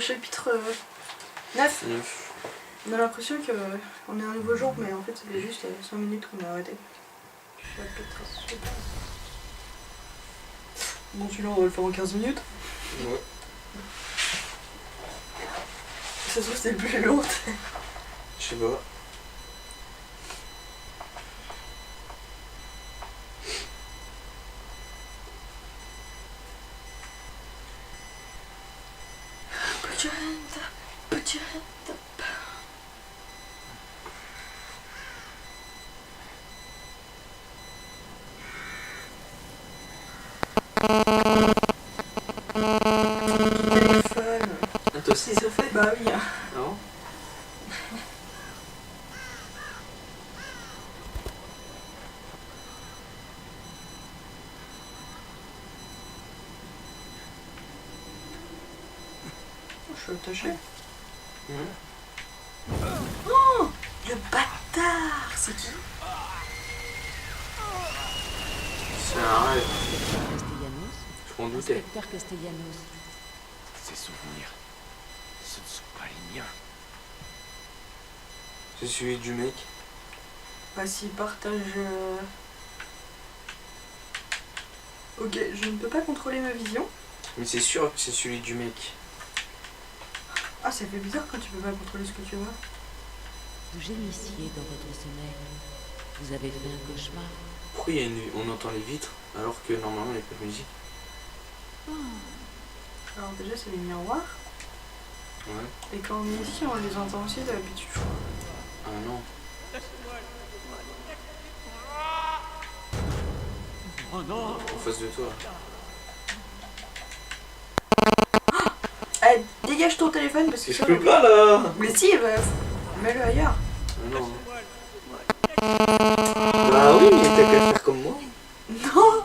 chapitre 9. 9. On a l'impression qu'on est un nouveau jour, mais en fait, ça fait juste 5 minutes qu'on a arrêté. Bon, celui-là, on va le faire en 15 minutes. Ouais. Ça se trouve, c'était le plus long. Je sais pas. Téléphone. Ah, toi aussi ça fait? Bah oui. Non. Je suis attaché. Oh, le bâtard. C'est qui? c'est un rêve. Castellanos, Je m'en doutais. inspecteur Castellanos. Ces souvenirs, ce ne sont pas les miens. C'est celui du mec. Bah s'il partage... Ok, je ne peux pas contrôler ma vision. Mais c'est sûr que c'est celui du mec. Ah, ça fait bizarre quand tu peux pas contrôler ce que tu vois. Vous gémissiez dans votre sommeil. Vous avez fait un cauchemar. Pourquoi on entend les vitres alors que normalement il n'y a pas de musique? Alors déjà, c'est les miroirs. Ouais. Et quand on est ici, on les entend aussi d'habitude, je crois. Ah non. Oh non! En face de toi. Eh, dégage ton téléphone parce que Je ça... peux pas là. Mais si, bah, mets-le ailleurs. Ah non. Bah oui, mais t'as qu'à faire comme moi. Non,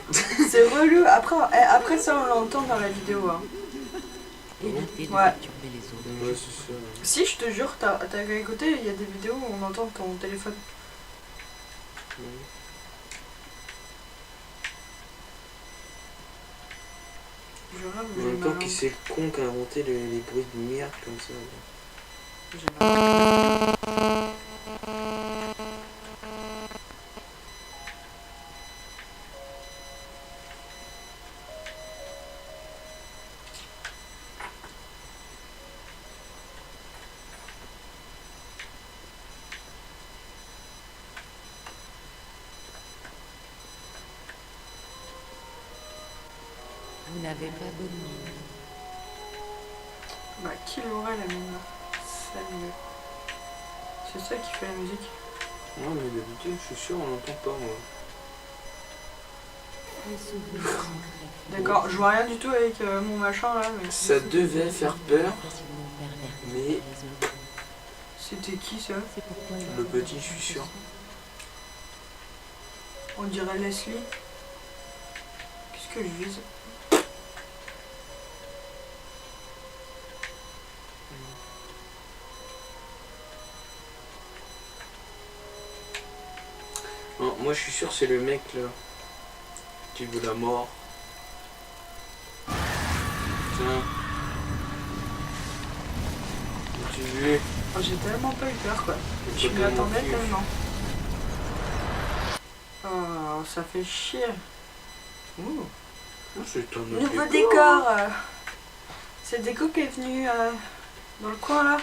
c'est relou. Après ça, on l'entend dans la vidéo. Hein. Évitez de Ouais. perturber les autres. Ouais, c'est ça. Si, je te jure, t'as qu'à écouter, il y a des vidéos où on entend ton téléphone. Je rêve, En même temps, qui c'est le con qui a inventé les bruits de merde comme ça? Vous n'avez pas bonne mine. Bah, qui l'aurait la mine? Salut. C'est ça qui fait la musique. Ouais, mais d'habitude, je suis sûr, on l'entend pas moi. Les souvenirs sont très D'accord, je vois rien du tout avec mon machin là. Mais... Ça devait faire peur, facilement pervertis mais les autres. C'était qui ça? C'est pourquoi il le faut petit, faire je suis sûr. attention. On dirait Leslie. Qu'est-ce que je vise? Non, moi je suis sûr c'est le mec là qui veut la mort. Tiens. Tu veux? Oh, j'ai tellement pas eu peur quoi. Je m'y Totalement attendais fou. tellement. Oh, ça fait chier. Ouh. Oh, c'est un autre Nouveau décor. décor. C'est Déco qui est venu dans le coin là.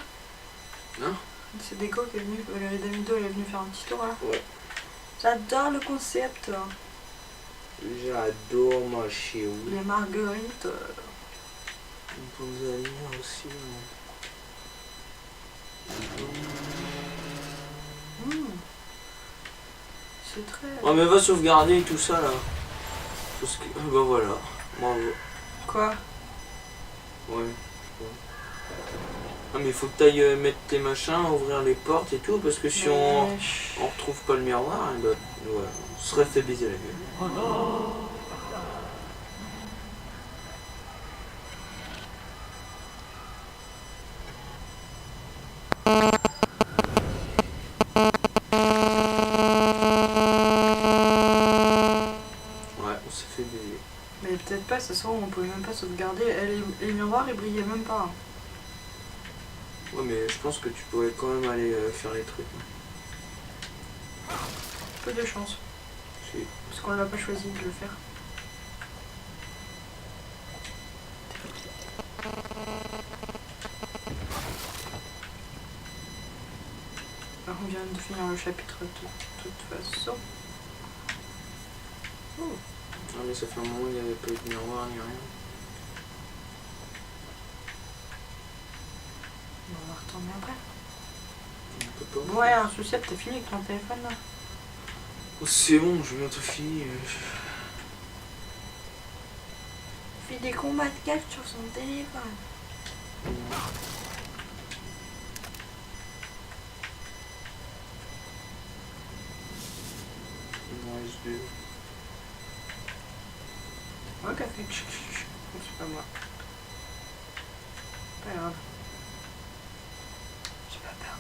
Hein? C'est Déco qui est venu. Valérie Damido elle est venue faire un petit tour là. Ouais. J'adore le concept. J'adore ma chérie. Les marguerites. On peut nous aligner aussi. C'est très... Oh mais va sauvegarder tout ça là. Parce que... bah voilà. Bravo. Quoi? Ouais. Ah mais il faut que tu ailles mettre tes machins, ouvrir les portes et tout, parce que si on retrouve pas le miroir, bah, voilà, on serait fait baiser la gueule. Oh non! Ouais, on s'est fait baiser. Mais peut-être pas, ce soir on pouvait même pas sauvegarder. Les miroirs ils brillaient même pas. mais je pense que tu pourrais quand même aller faire les trucs. Peu de chance. Si. Parce qu'on l'a pas choisi de le faire. Alors, on vient de finir le chapitre de toute façon. Oh. Ah mais ça fait un moment qu'il n'y avait pas eu de miroir ni rien. On va retourner après. On peut pas. Ouais, un souci, t'as fini avec ton téléphone là? Oh, c'est bon, j'ai bientôt fini. Il fait des combats de catch sur son téléphone. Il en reste 2. Ouais, qu'a fait tch, tch, tch. Bon, c'est pas moi. Pas grave. J'ai pas peur.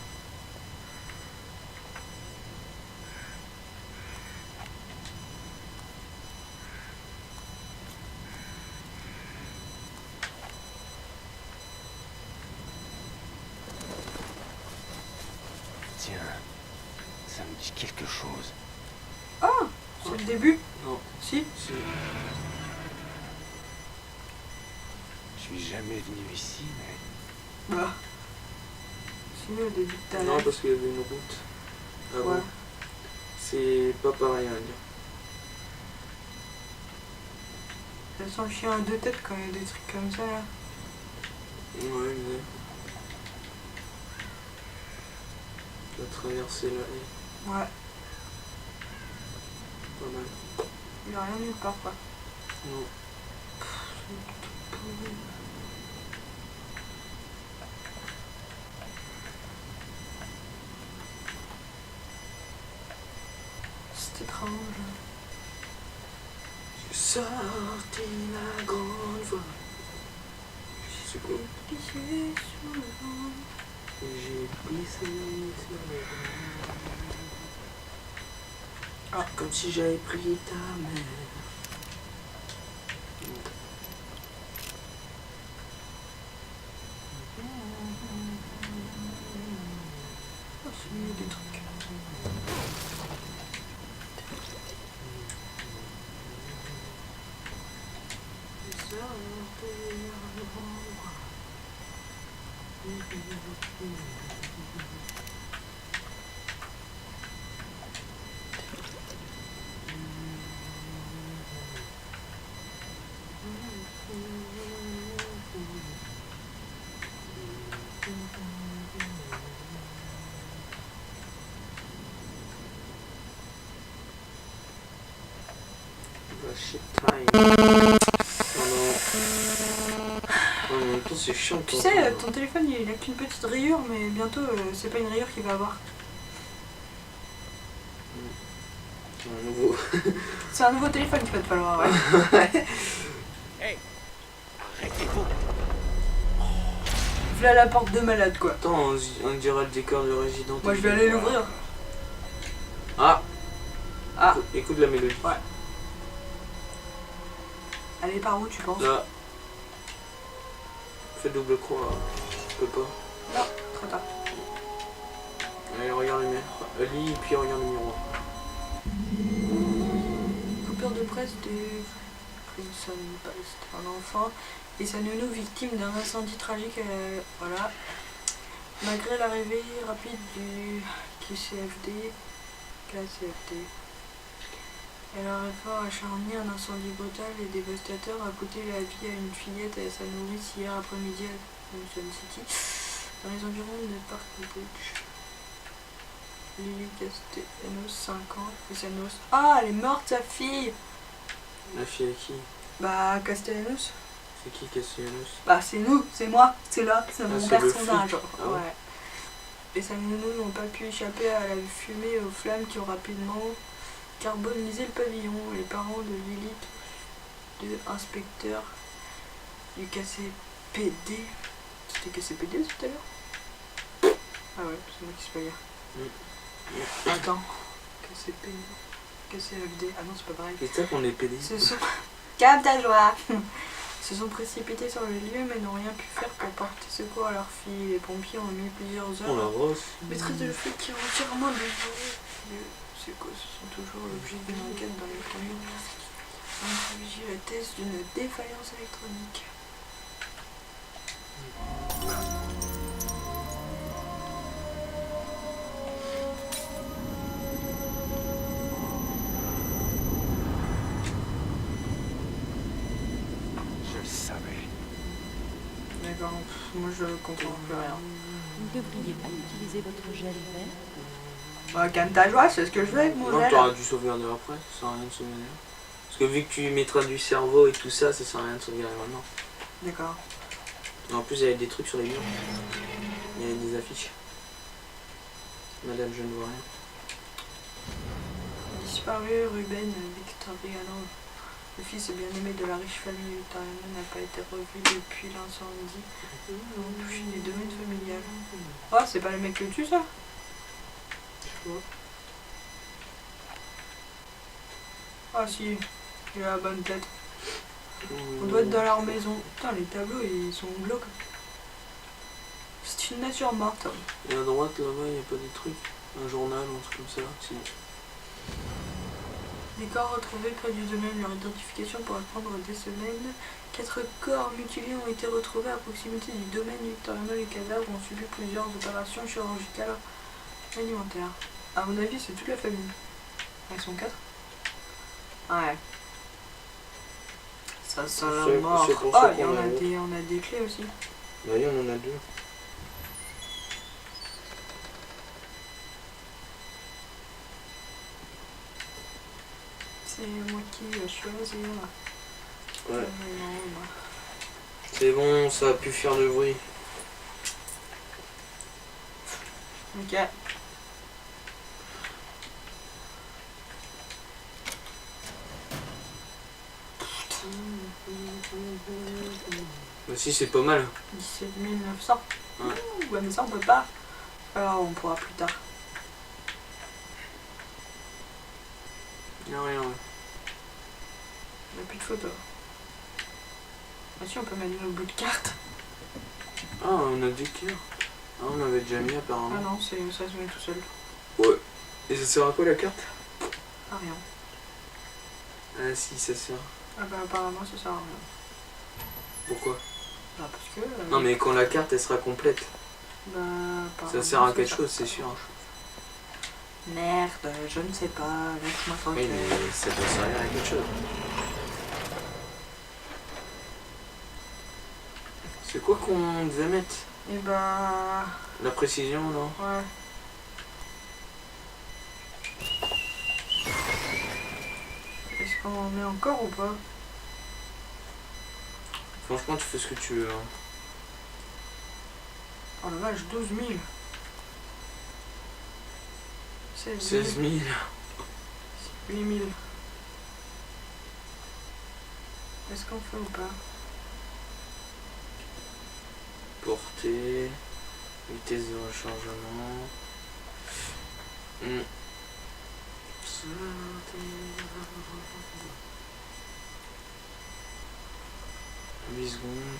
Tiens, ça me dit quelque chose. Oh, c'est le début. Non, Si. si. Je suis jamais venu ici, mais Bah. C'est mieux au début de ta Non, life. parce qu'il y avait une route. Avant. Ouais. C'est pas pareil à dire. Ça sent le chien à deux têtes quand il y a des trucs comme ça là. Ouais, mais. Tu vas traverser là et Ouais. pas mal. Il y a rien nulle part quoi. Non. C'est étrange. J'ai sorti la grande voie. C'est quoi? Pissé sur le vent. J'ai pissé sur le vent. Ah. Comme si j'avais pris ta mère. Oh, c'est mieux des trucs. Bah, shit time. Oh non. En même temps, c'est chiant. Tu sais, ton téléphone il a qu'une petite rayure, mais bientôt c'est pas une rayure qu'il va avoir. C'est un nouveau. C'est un nouveau téléphone qu'il va te falloir, ouais. hey, arrêtez-vous. Voilà la porte de malade quoi. Attends, on dirait le décor de Resident. Moi je vais aller l'ouvrir. Ah, Ah, écoute la mélodie. ouais. Elle est par où tu penses? Là. Fais double croix. Je peux pas. Non, trop tard. Allez, regarde le miroir. Lis et puis regarde le miroir. Coupure de presse de Crimson Post. Un enfant et sa nounou victime d'un incendie tragique. Voilà. Malgré l'arrivée rapide du KCFD, et leur effort acharné, un incendie brutal et dévastateur a coûté la vie à une fillette et à sa nourrice hier après-midi à Johnson City, dans les environs de Park Ridge. Lily Castellanos, 5 ans, et sa noce. Ah, elle est morte, sa fille! La fille à qui? Bah, Castellanos. C'est qui Castellanos? Bah, c'est nous, c'est moi, c'est là, c'est mon c'est le personnage. flic. Ah ouais. Ouais. Et sa nounou n'ont pas pu échapper à la fumée et aux flammes qui ont rapidement carbonisé le pavillon. Les parents de Lilith, deux inspecteurs du KCPD. C'était KCPD tout à l'heure? Ah ouais, c'est moi qui sais pas lire. Attends. KCPD. KCFD. Ah non, c'est pas pareil. C'est ça qu'on est pédé. Ce sont. Calme ta joie. se sont précipités sur le lieu mais n'ont rien pu faire pour porter secours à leur fille. Les pompiers ont mis plusieurs On la heures. brosse. Maîtrise de le fait qui est entièrement dévoré. Ces causes sont toujours l'objet d'une enquête dans les communes. On privilégie la thèse d'une défaillance électronique. Je le savais. D'accord, moi je comprends plus rien. Vous ne devriez pas utiliser votre gel vert. Bah, calme ta joie, c'est ce que je veux avec mon Non, gel. t'auras dû sauvegarder après, ça sert à rien de sauvegarder. Parce que vu que tu mettras du cerveau et tout ça, ça sert à rien de sauvegarder maintenant. D'accord. Et en plus, il y avait des trucs sur les murs. Il y avait des affiches. Madame, je ne vois rien. Disparu, Ruben Victoriano, le fils bien-aimé de la riche famille victorienne, n'a pas été revu depuis l'incendie ont touché les domaines familiales. Oh, c'est pas le mec que tu ça? Ah si, il a la bonne tête. On doit être dans leur maison. Putain, les tableaux ils sont glauques. C'est une nature morte. Et à droite, là-bas, il n'y a pas des trucs. Un journal ou un truc comme ça. Si. Les corps retrouvés près du domaine, leur identification pourrait prendre des semaines. 4 corps mutilés ont été retrouvés à proximité du domaine victoriano. Les cadavres ont subi plusieurs opérations chirurgicales alimentaires. À mon avis, c'est toute la famille. Ils sont 4. Ouais. Ça sent la C'est mort. pour ça Ah, il y qu'on en a a- on a des clés aussi. Bah oui, on en a deux. C'est moi qui vais choisir. Ouais. Non. C'est bon, ça a pu faire de bruit. Ok. Bah si, c'est pas mal. 17 900. Ouais. Ouh, ouais, mais ça on peut pas. Alors on pourra plus tard. Il n'y a rien. On n'a plus de photos. Ah si, on peut mettre nos bouts de carte. Ah, on a des cœurs. Ah, on avait déjà mis Ah apparemment. non, ça se met tout seul. Ouais. Et ça sert à quoi la carte? Ah rien. Ah si, ça sert. Ah bah apparemment ça sert à rien. Pourquoi? Bah parce que... Non mais quand la carte elle sera complète, Bah ça sert à quelque chose, c'est sûr. Merde, je ne sais pas, laisse-moi Oui, tranquille. mais ça peut servir à quelque chose. C'est quoi qu'on devait mettre? Et bah... La précision, non? Ouais. Est-ce qu'on en met encore ou pas? Franchement, tu fais ce que tu veux. Hein. Oh la vache, 12 000. 16 16 000. 000. 8 000. Est-ce qu'on fait ou pas? Portée. Vitesse de rechargement. Hmm. 8 secondes.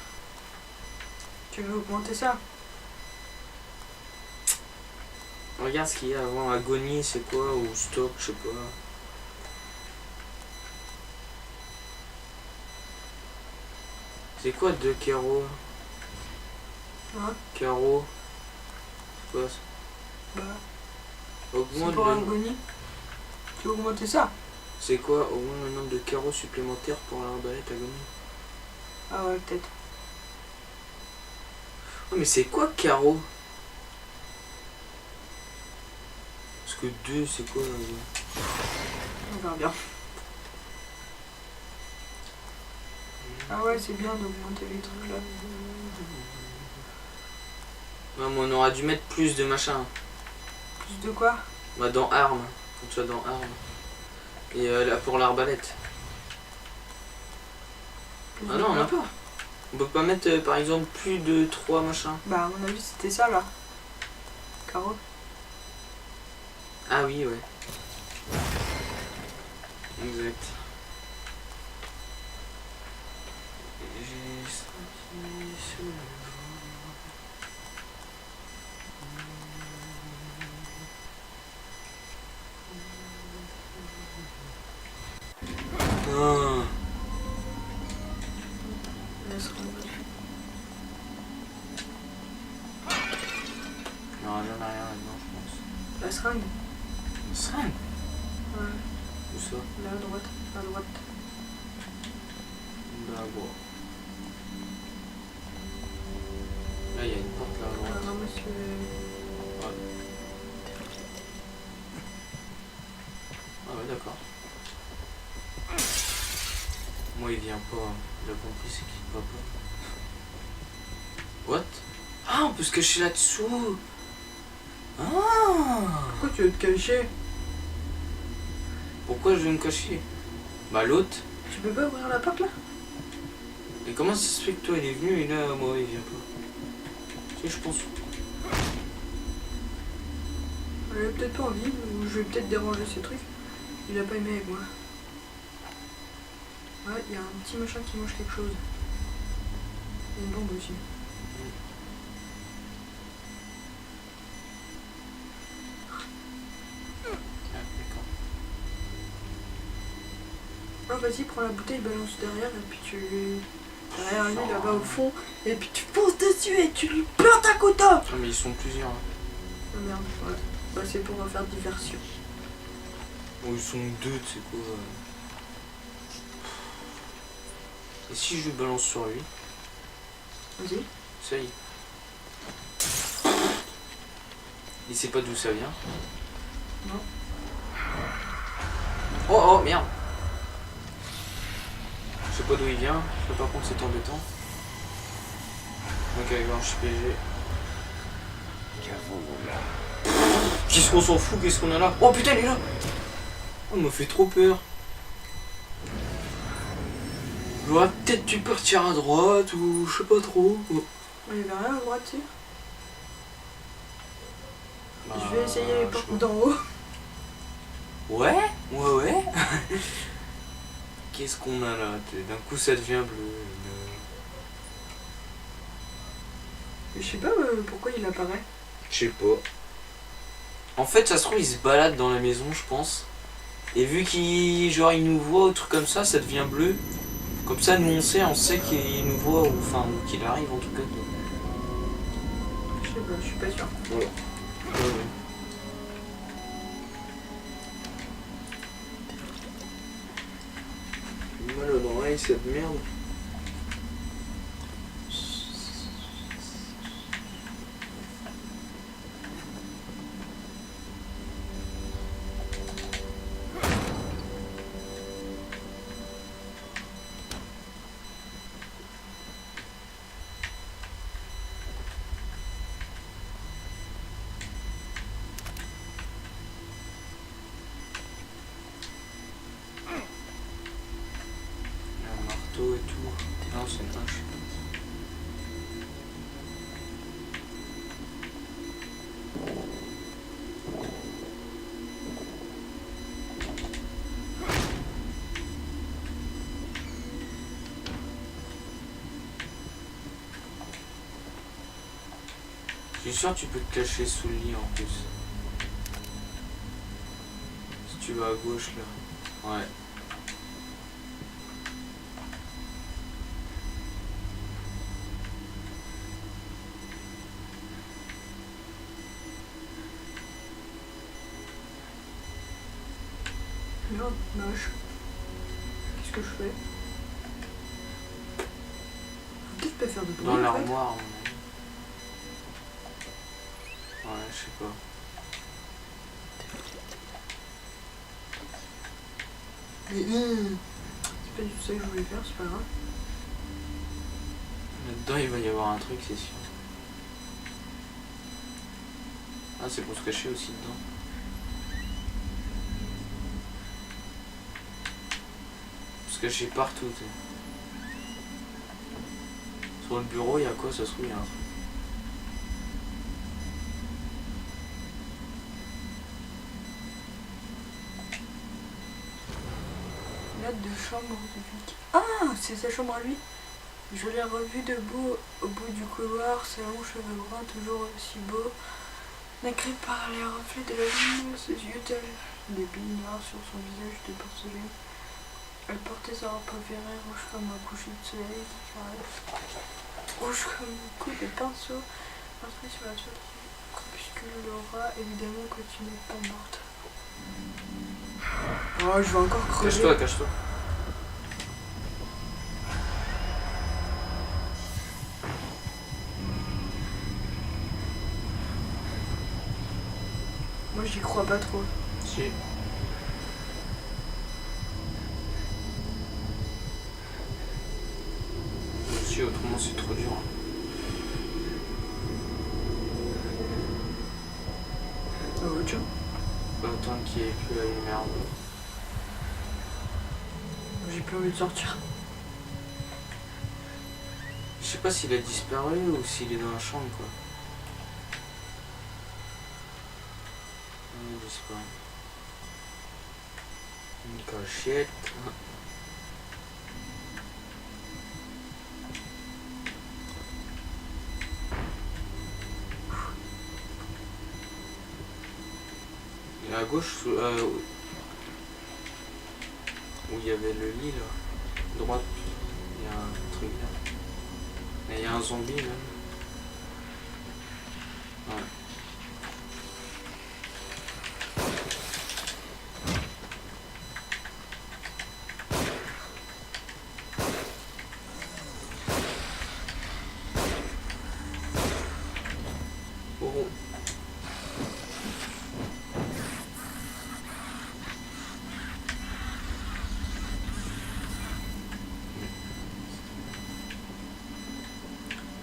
Tu veux augmenter ça? Regarde ce qu'il y a avant. Agonie, c'est quoi? Ou stock, je sais pas. C'est quoi 2 carreaux? Hein? Carreaux. C'est quoi ça? Bah, c'est Augmente pour le... agonie. Tu veux augmenter ça? C'est quoi? Augmente le nombre de carreaux supplémentaires pour l'arbalète agonie. Ah ouais, peut-être. Oh, mais c'est quoi carreau? Parce que 2 c'est quoi? On verra bien. Ah ouais, c'est bien d'augmenter les trucs là. Non, mais on aurait dû mettre plus de machin. Plus de quoi? Bah dans armes. Quand tu vas dans armes. Et là pour l'arbalète. Plus Ah de non, on quoi? n'a pas. On peut pas mettre par exemple plus de 3 machins. Bah à mon avis c'était ça là. Carreau. Ah oui, ouais. Exact. Ah. La seringue. Non, il y en a rien là-dedans, je pense. La seringue. Une seringue? Ouais. Où ça? Là à droite. À droite. Là, bon. Là, il y a une porte là à Ah droite. non, monsieur. Ouais. Ah ouais, d'accord. Moi, il vient pas. Il a compris, c'est qu'il va pas. What? Ah, on peut se cacher là-dessous. Ah! Pourquoi tu veux te cacher? Pourquoi je vais me cacher? Bah, l'autre. Tu peux pas ouvrir la porte là? Et comment ça se fait que toi, il est venu et là, moi, il vient pas? Tu sais, je pense. Elle a peut-être pas envie, ou je vais peut-être déranger ces trucs. Il a pas aimé avec moi. Ouais, il y a un petit machin qui mange quelque chose. Il y a une bombe aussi. Ah, d'accord. Ah vas-y, prends la bouteille, balance derrière et puis tu lui... Derrière lui, là-bas au fond, et puis tu fonces dessus et tu lui plantes un couteau. Ah, mais ils sont plusieurs. Hein. Ah merde, ouais. Bah c'est pour faire diversion. Oh, ils sont deux, tu sais quoi. Et si je lui balance sur lui? Vas-y. Ça y est. Il sait pas d'où ça vient. Non. Oh oh merde. Je sais pas d'où il vient. Ça par contre c'est embêtant. Donc avec un HPG. Qu'avons-nous là? Qu'est-ce qu'on s'en fout? Qu'est-ce qu'on a là? Oh putain il est là. Oh, il m'a fait trop peur. J'aurais peut-être dû partir à droite ou je sais pas trop. Oh. Il y avait rien à droite, tu sais. Bah, Je vais essayer les je portes vois. d'en haut. Ouais, ouais, ouais. Qu'est-ce qu'on a là? D'un coup ça devient bleu. Je sais pas pourquoi il apparaît. Je sais pas. En fait, ça se trouve, il se balade dans la maison, je pense. Et vu qu'il genre, il nous voit, ou truc comme ça devient bleu. Comme ça, nous on sait qu'il nous voit, ou enfin, ou qu'il arrive en tout cas. Je sais pas, je suis pas sûre. Voilà. Ouais. Mal dans l'oreille, cette merde. Un marteau et tout. Non, c'est un chien. Je suis sûr que tu peux te cacher sous le lit en plus. Si tu vas à gauche là. Ouais. Merde, moche. Qu'est-ce que je fais? Faut peut-être pas faire de bruit. Dans en fait. l'armoire, à mon avis. Ouais, je sais pas. Mais, c'est pas du tout ça que je voulais faire, c'est pas grave. Là-dedans, il va y avoir un truc, c'est sûr. Ah, c'est pour se cacher aussi dedans. Se cacher partout, tu sais. Sur le bureau, il y a quoi? Ça se trouve, il y a un truc. Note de chambre de flic. Ah, c'est sa chambre à lui. Je l'ai revu debout au bout du couloir, ses longs cheveux bruns toujours aussi beaux, nacrés par les reflets de la lune, ses yeux tels des billes noires sur son visage de porcelaine. Elle portait sa robe préférée, rouge comme un coucher de soleil qui caresse, rouge comme un coup de pinceau, inscrit sur la toile du crépuscule. Laura, évidemment que tu n'es pas morte. Oh, je vais encore crever. Cache-toi, cache-toi. Moi, j'y crois pas trop. Si. Si, autrement c'est trop dur. Hein. Oh, tiens. Pas autant qu'il n'y ait plus la lumière. J'ai plus envie de sortir. Je sais pas s'il a disparu ou s'il est dans la chambre quoi. Il a disparu. Une cachette. Et à gauche, où il y avait le lit là, droite, il y a un truc là. Et il y a un zombie même. Ouais. Oh.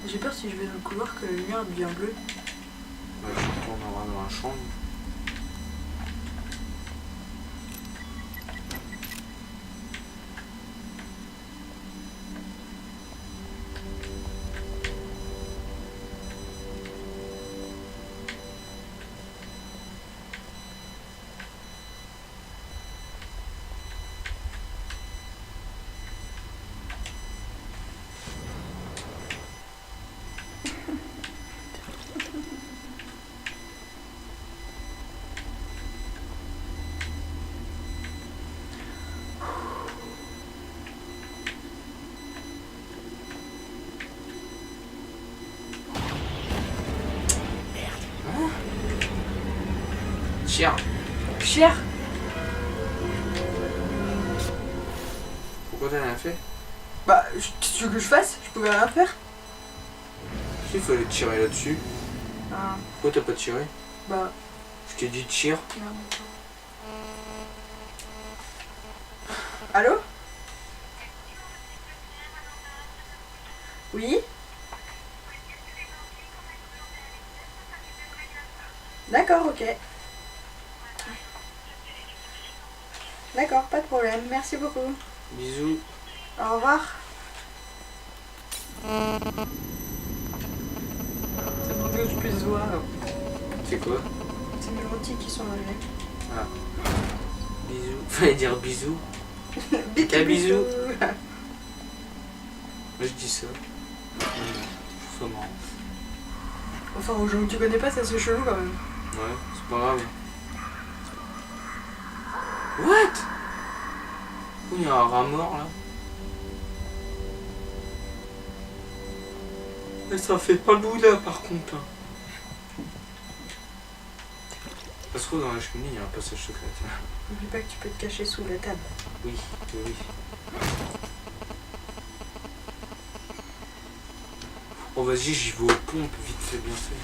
J'ai peur si je vais dans le couloir que la lumière devient bleue. Ouais, je retourne dans la chambre. Tiens, Cher. pourquoi t'as rien fait? Bah, qu'est-ce que tu veux que je fasse? Je pouvais rien faire. Il fallait tirer là-dessus. Ah, Pourquoi t'as pas tiré? bah, Je t'ai dit tire. merde. Allô? Oui? D'accord, ok. D'accord, pas de problème. Merci beaucoup. Bisous. Au revoir. C'est pour que je puisse voir. C'est quoi? C'est mes gentils qui sont arrivés. Bisous. Fallait dire bisous. Bisous. Bisous. Moi je dis ça. Je trouve ça marrant. Enfin, aux gens que tu connais pas, ça c'est chelou quand même. Ouais, c'est pas grave. What? Il y a un rat mort là. Mais ça fait pas le là par contre. Hein. Ça se trouve dans la cheminée, il y a un passage secret. N'oublie pas que tu peux te cacher sous la table. Oui, oui, oui. Oh vas-y, j'y vais aux pompes, vite fait, bien fait.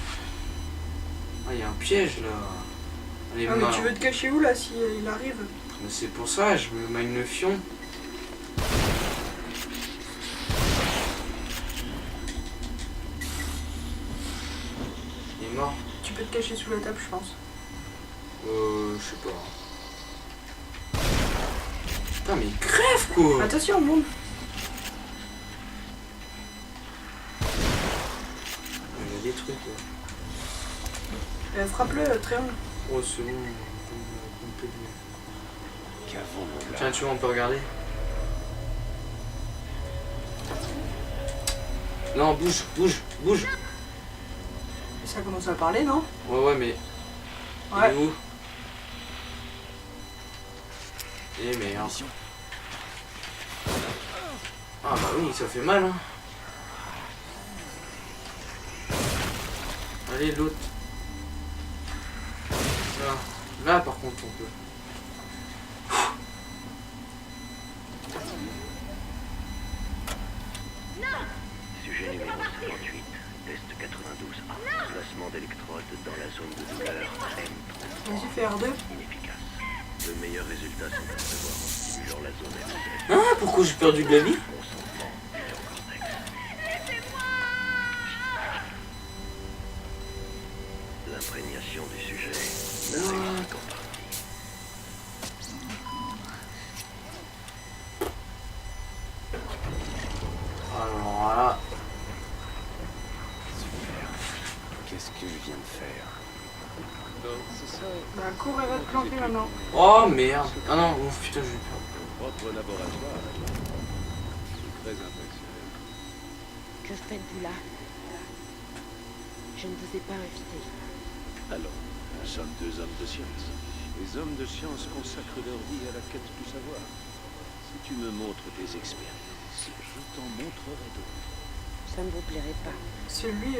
Ah, il y a un piège là. Allez, Ah, mais tu veux te cacher où là si il arrive? Mais c'est pour ça, je me mine le fion. Il est mort. Tu peux te cacher sous la table, je pense. Je sais pas. Putain, mais il crève quoi! Attention, monde. Il y a des trucs là. Frappe-le, triangle. Oh, c'est bon. Qu'avons-nous là? Tiens, tu vois, on peut regarder. Non, bouge, bouge, bouge. Ça commence à parler, non? Ouais, mais... Il Ouais. est où? Eh merde. Mission. Ah bah oui, ça fait mal, hein. Allez, l'autre. Là. Là, par contre, on peut. Sujet numéro 58, test 92A. Placement d'électrodes dans la zone de douleur M3. Vas-y, fais R2. Inefficace. De meilleurs résultats sont à prévoir en stimulant la zone M7. Ah, pourquoi j'ai perdu de la vie? Concentrant néocortex. L'imprégnation du sujet n'affecte qu'en partie. Alors là... Super. Qu'est-ce que je viens de faire? C'est ça, Bah, cours, elle va te planter maintenant. Oh merde. Ah non, oh, putain, je vais perdre. votre laboratoire. C'est très impressionnant. Que faites-vous là? Je ne vous ai pas invité. Alors, nous sommes deux hommes de science. Les hommes de science consacrent leur vie à la quête du savoir. Si tu me montres tes expériences, je t'en montrerai d'autres. Ça ne vous plairait pas. C'est lui,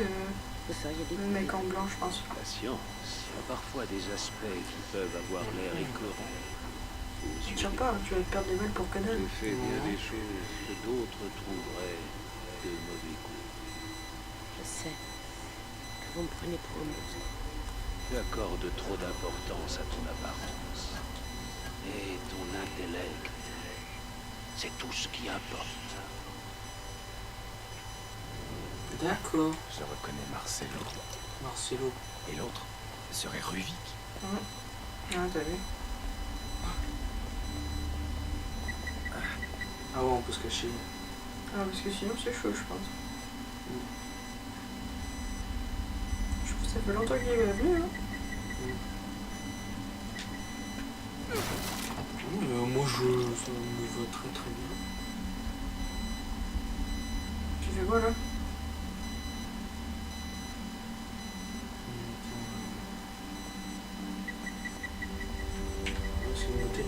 Vous seriez le dégoûté. mec en blanc, je pense. La science a parfois des aspects qui peuvent avoir l'air écœurants. Tu tiens pas, tu vas te perdre des balles pour que dalle. J'ai fait bien des choses que d'autres trouveraient de mauvais goût. Je sais que vous me prenez pour un monstre. Tu accordes trop d'importance à ton apparence. Et ton intellect, c'est tout ce qui importe. D'accord. Je reconnais Marcelo. Marcelo. Et l'autre, ce serait Ruvik. Ah, t'as vu? Ah ouais, on peut se cacher. Ah, parce que sinon, c'est chaud, je pense. Je trouve que ça fait longtemps qu'il est venu, hein. Moi, ça me va très très bien. Tu fais quoi, là? C'est noté.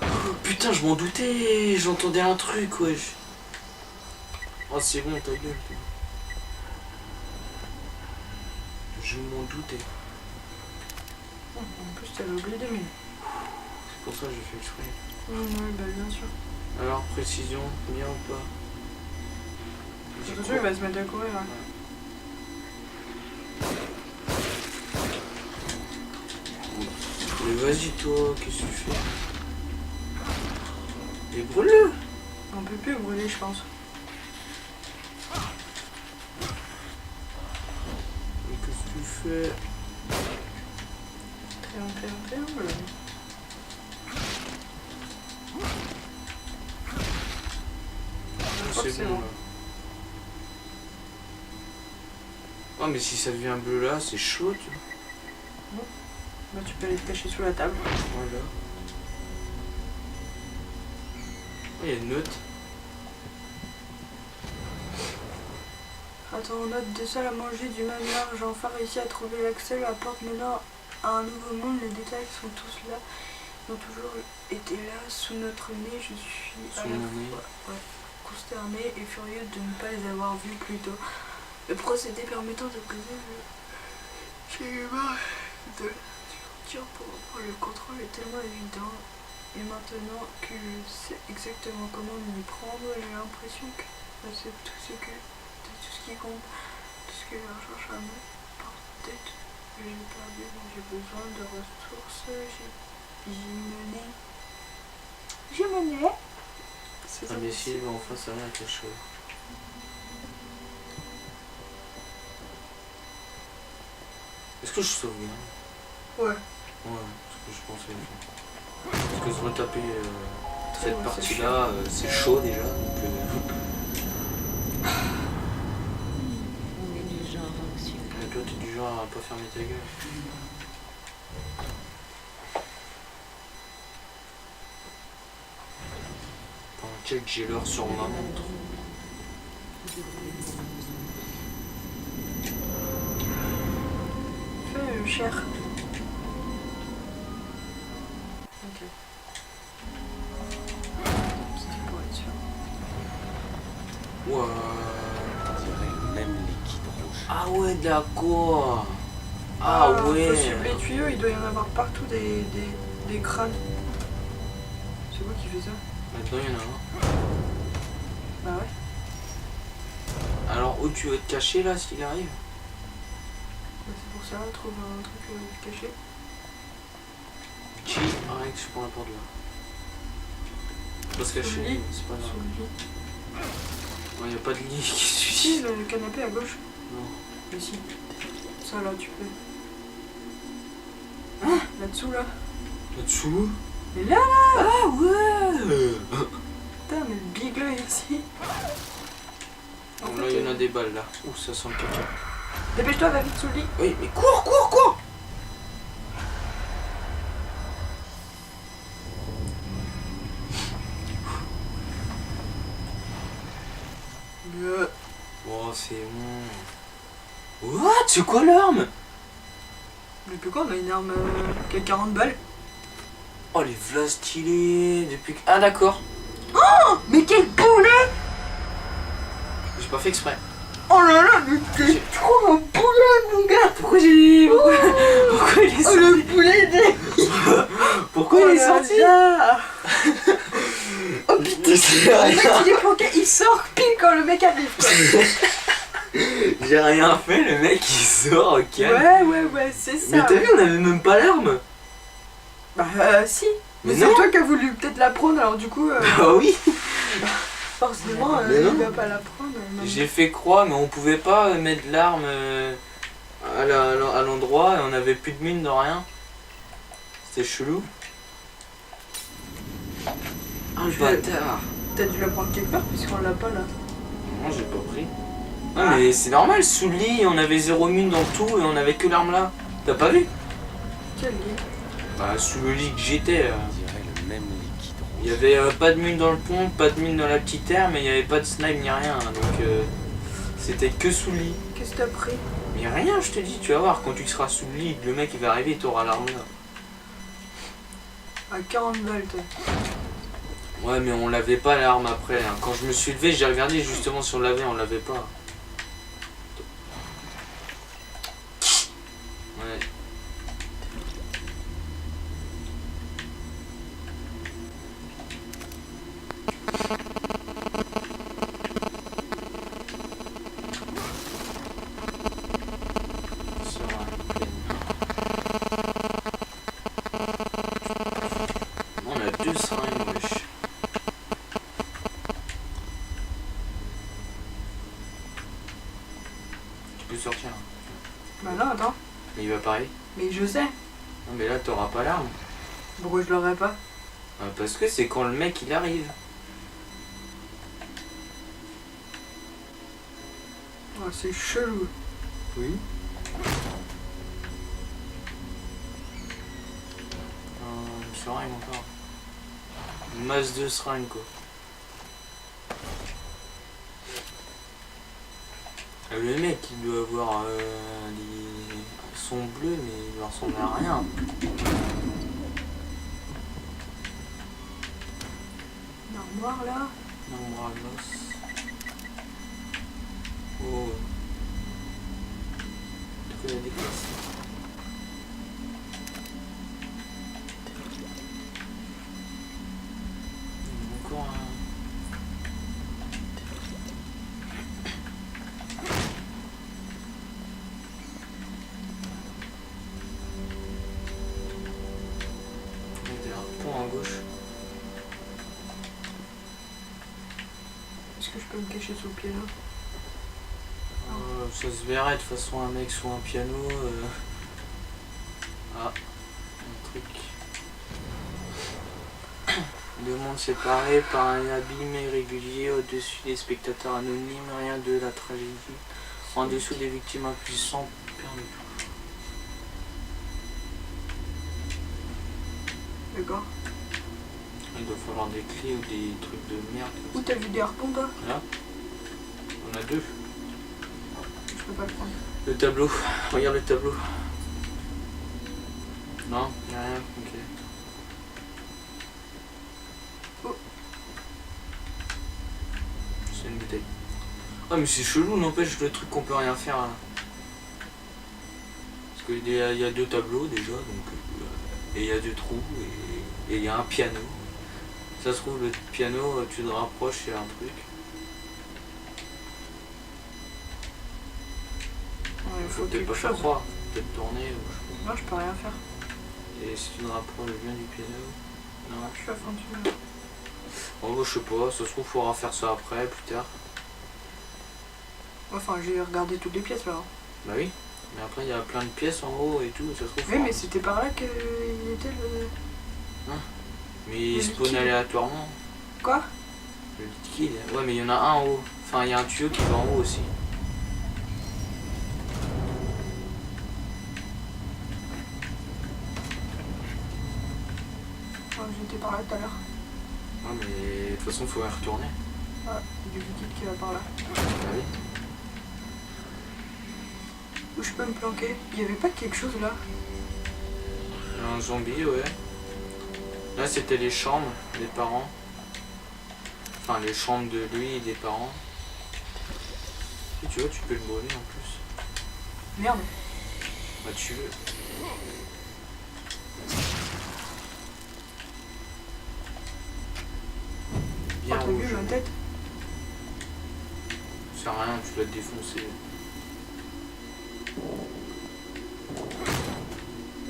Oh, putain, je m'en doutais. J'entendais un truc, wesh. Oh, c'est bon, ta gueule. Toi. Je m'en doutais. En plus, t'avais oublié 2 minutes. C'est pour ça que j'ai fait exprès. Ouais, bah, bien sûr. Alors, précision, bien ou pas? Attention, il va se mettre à courir, là. Mais vas-y, toi, qu'est-ce que tu fais? Et brûle-le! On peut plus brûler, je pense. Mais qu'est-ce que tu fais? Triangle. C'est bon, là. Oh, mais si ça devient bleu là, c'est chaud, tu vois. Bah, tu peux aller te cacher sous la table. Voilà. Oh, il y a une note. Attends, note de salle à manger du même large. J'ai enfin réussi à trouver l'accès à la porte menant à un nouveau monde. Les détails sont tous là. Ils ont toujours été là sous notre nez. Je suis à Sous la mon nez. fois consterné et furieux de ne pas les avoir vus plus tôt. Le procédé permettant de briser le schéma de la structure pour reprendre le contrôle est tellement évident. Et maintenant que je sais exactement comment m'y prendre, j'ai l'impression que c'est tout ce qui compte, tout ce que l'argent charme par tête. J'ai perdu, donc j'ai besoin de ressources. J'ai mené. C'est ça. Imbécile, mais enfin, ça rien avec la chose. Est-ce que je sauvegarde? Ouais. Ouais, ce que je pensais faire. Parce que se retaper cette Ouais, partie-là, c'est chaud déjà. Donc, On est du genre anxieux. mais toi, t'es du genre à pas fermer ta gueule. Pendant Check, j'ai l'heure sur ma montre. Fais cher. Ok. C'était pour être sûr. Ouais. On dirait le même liquide rouge. Ah ouais, d'accord. Ah Faut ouais. suivre les tuyaux, il doit y en avoir partout des crânes. C'est quoi qui fait ça? Là-dedans, il y en a un. Bah ouais. Alors, où tu veux te cacher là s'il arrive? Bah, c'est pour ça, trouve un truc caché. Qui arrête, je prends la porte là. Faut se Sous le cacher, lit. c'est pas Sous grave. le lit. Il n'y a pas de lit qui Si, suffit. le canapé à gauche. Non. Mais si. Ça là, tu peux. Là-dessous là. Là-dessous? Et là Ah ouais. Putain, mais le big là ici. En Donc là, fait, il y en a des balles là. Ouh, ça sent le caca. Dépêche-toi, va vite sous le lit. Oui, mais cours, cours, cours. Oh, c'est bon. What? C'est quoi l'arme? Mais pourquoi on a une arme qui a 40 balles? Oh, les v'là stylés. Depuis que... Ah, d'accord. Mais quel poulet! J'ai pas fait exprès. Oh là là, mais t'es trop un poulet, mon gars! Pourquoi j'ai... Pourquoi il est Oh, sorti? le poulet des... Pourquoi il est sorti? Oh putain, le mec il est planqué, il sort pile quand le mec arrive quoi. J'ai rien fait, le mec il sort au calme. Ouais, c'est ça. Mais t'as vu, on avait même pas l'arme. Bah si. Mais Mais c'est non. toi qui as voulu peut-être la prendre, alors du coup, Ah oui. forcément, Mais non. il va pas la prendre. J'ai fait croix, mais on pouvait pas mettre l'arme à l'endroit et on avait plus de mine de rien. C'était chelou. Ah le bâtard. T'as dû la prendre quelque part puisqu'on l'a pas là. Non, j'ai pas pris. Ah, mais c'est normal, sous le lit, on avait 0 mine dans tout et on avait que l'arme là. T'as pas vu? Quel lit? Bah, sous le lit que j'étais. On dirait le même liquide rouge. Il y avait pas de mine dans le pont, pas de mine dans la petite aire, mais il y avait pas de snipe ni rien. Donc c'était que sous le lit. Qu'est-ce que t'as pris? Mais rien, je te dis, tu vas voir, quand tu seras sous le lit, le mec il va arriver, t'auras l'arme là. À 40 balles toi. Ouais, mais on l'avait pas l'arme après. Hein. Quand je me suis levé, j'ai regardé justement si on l'avait, on l'avait pas. Ouais. Sera une peine. On a 2 seringues, wesh. Tu peux sortir. Hein. Bah non, attends. Mais il va pareil. Mais je sais. Non mais là t'auras pas l'arme. Pourquoi je l'aurais pas? Parce que c'est quand le mec il arrive. Oh, c'est chelou. Oui. Une seringue encore. Une masse de seringue quoi. Le mec il doit avoir son bleu mais il doit ressembler à rien. Une armoire là. Non, bras gloss. Oh. Truc à déclasser. Encore un. Il y a un pont à gauche. Est-ce que je peux me cacher sous le pied là? Ça se verrait de toute façon un mec sous un piano. Ah, un truc. Deux mondes séparés par un abîme irrégulier au-dessus des spectateurs anonymes, rien de la tragédie. En dessous des victimes impuissantes perdues. D'accord. Il doit falloir des clés ou des trucs de merde. Où t'as vu des harpons toi? Là. On a deux. Je peux pas le prendre. Le tableau. Regarde le tableau. Non, y a rien. Ok. Oh. C'est une bouteille. Ah mais c'est chelou, n'empêche le truc qu'on peut rien faire là. Parce qu'il y a deux tableaux déjà, donc et il y a deux trous et il y a un piano. Ça se trouve le piano, tu te rapproches, il y a un truc. Ouais, il Faut faut peut-être quelque pas faire chose. croire, faut peut-être tourner ou je sais Non, je peux rien faire. pas. Et si tu te rapproches bien du piano. Non. Je suis à fond dessus. Oh bah, je sais pas, ça se trouve faudra faire ça après, plus tard. Enfin, j'ai regardé toutes les pièces là. Bah oui. Mais après il y a plein de pièces en haut et tout, ça se trouve. Oui, mais c'était par là qu'il était le. Mais il le spawn liquide. aléatoirement. Quoi? Le liquide. Ouais mais il y en a un en haut. Enfin il y a un tuyau qui va en haut aussi. Ouais, j'étais par là tout à l'heure. Ouais mais de toute façon faut y retourner. Ah, il y a du liquide qui va par là. Bah oui. Où je peux me planquer? Il y avait pas quelque chose là? Un zombie, ouais. Là c'était les chambres des parents. Enfin les chambres de lui et des parents. Et tu vois tu peux le brûler en plus. Merde. Bah tu veux. Oh, Bien t'as vu rouge. ma tête? Ça sert à rien, tu l'as défoncé.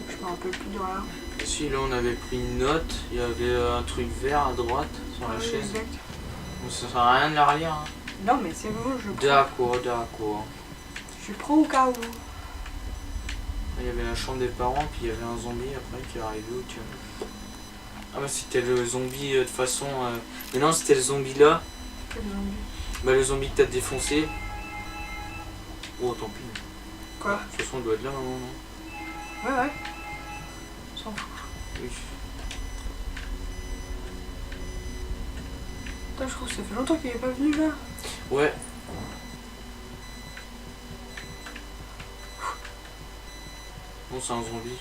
Je me rappelle plus de rien. Et si là on avait pris une note, il y avait un truc vert à droite sur la Ah oui, chaise. exact. Bon, ça sert à rien de la relire. Hein. Non, mais c'est bon, je prends. D'accord. Je prends au cas où. Il y avait la chambre des parents, puis il y avait un zombie après qui est arrivé au tuyau. Ah bah c'était le zombie de façon... Mais non, c'était le zombie là. Quel zombie? Bah le zombie que t'as défoncé. Oh tant pis. Quoi? De toute façon on doit être là maintenant, non? Ouais, ouais. S'en fout. Oui. Putain, je trouve que ça fait longtemps qu'il est pas venu là. Ouais. Bon c'est un zombie.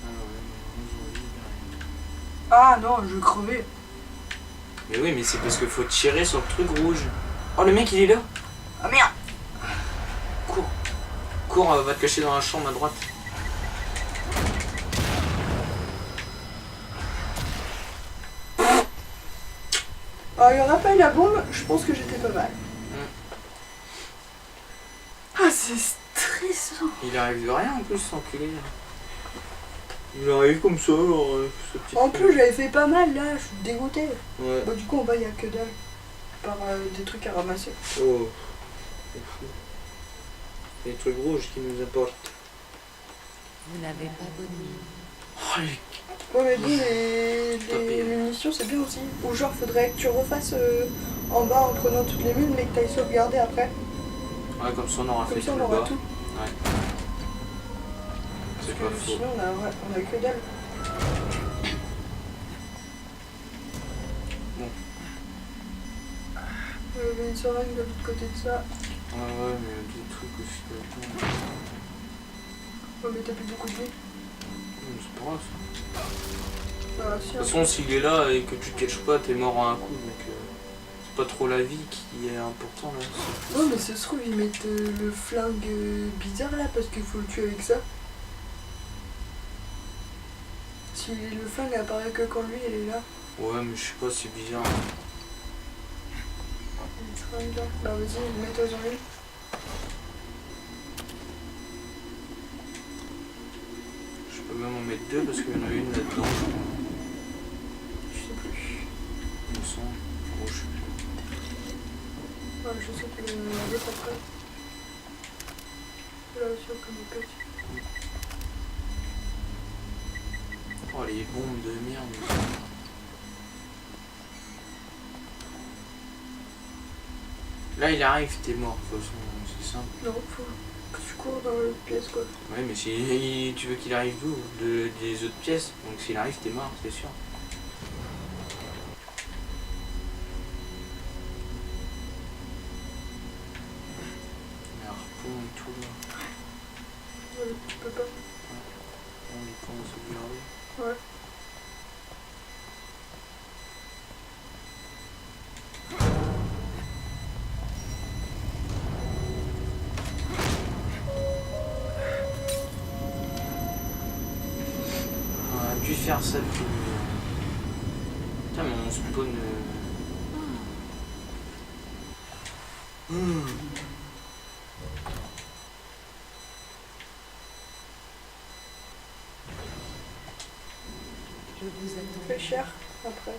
Ah ouais, un zombie, rien. Ah non, je crevais. Mais oui, mais c'est parce qu'il faut tirer sur le truc rouge. Oh, le mec, il est là. Ah merde! Cours. Cours, va te cacher dans la chambre à droite. Ah, il y en a pas eu la bombe, je pense que j'étais pas mal. Ah, c'est stressant. Il arrive de rien en plus, cet enculé. Il arrive comme ça, alors. Ce petit En truc. plus, j'avais fait pas mal là, je suis dégoûtée. Ouais. Bah, du coup, en bas, il y a que dalle. Par des trucs à ramasser. Oh. C'est fou. Les trucs rouges qui nous apportent. Vous n'avez pas bonne mine. Oh, les... Ouais, mais bon, les Tapé. munitions, c'est bien aussi. Ou genre, faudrait que tu refasses en bas en prenant toutes les mines, mais que t'ailles sauvegarder après. Ouais, comme ça on aura Comme fait ça, tout on le aura bas. tout. Ouais. C'est pas Parce que faux. sinon, on a que dalle. Bon. Il y avait une seringue de l'autre côté de ça. Ouais, mais il y a des trucs aussi là-dedans. Ouais, mais t'as plus beaucoup de vie. C'est pas grave ça. Voilà, si, De toute façon, s'il est là et que tu te caches pas, t'es mort en un coup. Donc, c'est pas trop la vie qui est important là. c'est plus- Non, mais ça se trouve, ils mettent le flingue bizarre là parce qu'il faut le tuer avec ça. Si le flingue apparaît que quand lui il est là. Ouais, mais je sais pas, c'est bizarre. Une seringue là. Bah, vas-y, mets-toi en une. Je peux même en mettre deux parce qu'il y en a une là-dedans. Je sais plus. Il me semble. Oh, je sais plus. Ouais, je sais que l'autre après. Là aussi, on peut me pète. Oh, les bombes de merde. Là, il arrive, t'es mort. De toute façon, c'est simple. Non, faut. Que tu cours dans l'autre pièce quoi. Ouais, mais si tu veux qu'il arrive d'où? Des autres pièces. Donc s'il arrive, t'es mort, c'est sûr. Les harpons et tout là. Ouais, tu peux pas. On les prend à sauvegarder. Ouais. On a dû faire ça depuis. Putain, mais on spawn. Je vous attends. Fait cher après.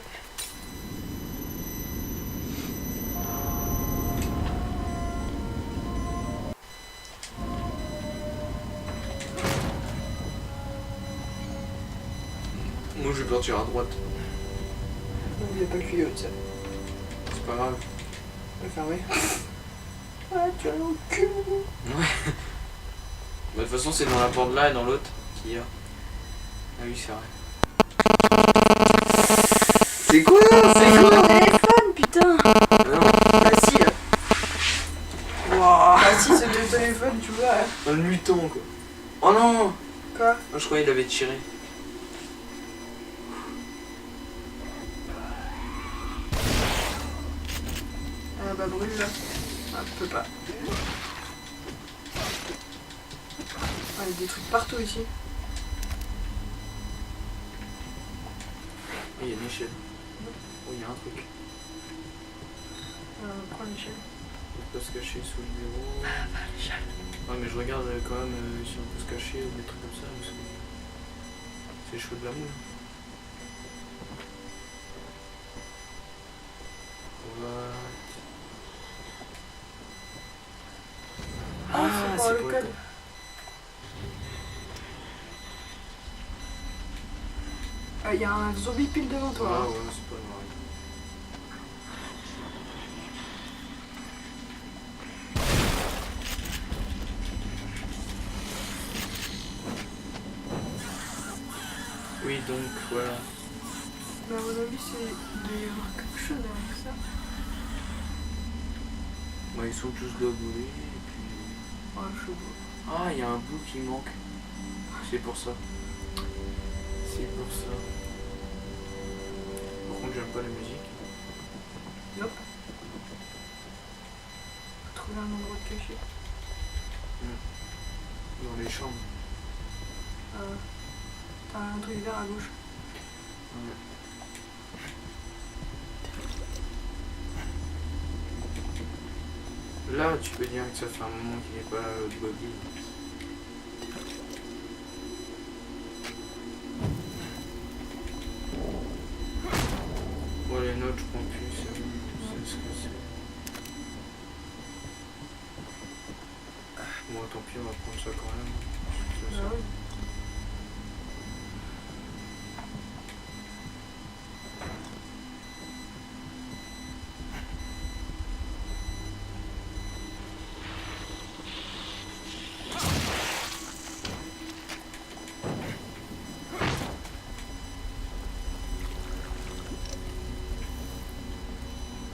Moi je vais partir à droite. Il n'y a pas le tuyau de ça. C'est pas grave. Enfin ouais. Ah tu as le cul. Ouais. Bah, de toute façon, c'est dans la porte là et dans l'autre qu'il y a. Ah oui, c'est vrai. C'est quoi? C'est Mon quoi? téléphone putain. Non. Ah si. Wouah. Ah si c'est le téléphone tu vois. Un mutant quoi. Oh non. Quoi? Ah, je croyais qu'il avait tiré. Ah bah brûle là. Ah je peux pas. Ah il y a des trucs partout ici. Oh, il y a une échelle. Oh, il y a un truc. Prends l'échelle. On peut se cacher sous le bureau. Ouais, mais je regarde quand même si on peut se cacher ou des trucs comme ça. Parce que c'est chaud de la moule. Ah c'est pour le pour code. Il y a un zombie pile devant toi. Ah hein. ouais, c'est pas normal. Oui, donc voilà. Mais à mon avis c'est il doit y avoir quelque chose avec ça. Bah, ils sont tous gagoulés et puis. Ouais je sais pas. Ah, il y a un bout qui manque. C'est pour ça. C'est pour ça. Par contre, j'aime pas la musique. Hop. Faut trouver un endroit de caché. Dans les chambres. T'as un truc vert à gauche. Là, tu peux dire que ça fait un moment qu'il n'est pas là, l'autre Bobby. Bon, les notes, je prends plus, c'est ce que c'est. Bon, tant pis, on va prendre ça quand même. C'est ça. Ah ouais.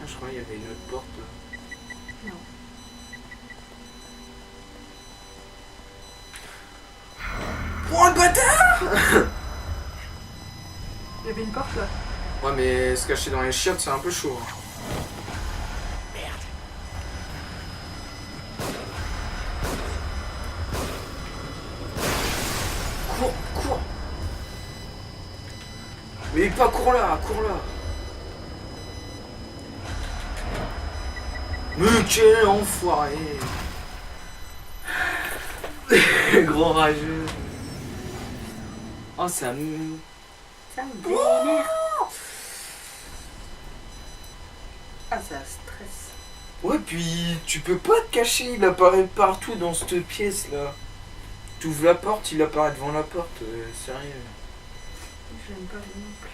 Ah, je crois qu'il y avait une autre porte là. Non. Oh le bâtard! Il y avait une porte là. Ouais, mais se cacher dans les chiottes, c'est un peu chaud. Hein. Cours, cours! Mais pas cours là, cours là! Mais quel enfoiré! Gros rageux! Oh, ça me. Ça me vénère. Ah ça stresse. Ouais, puis tu peux pas te cacher, il apparaît partout dans cette pièce là. Tu ouvres la porte, il apparaît devant la porte, sérieux. J'aime pas non plus.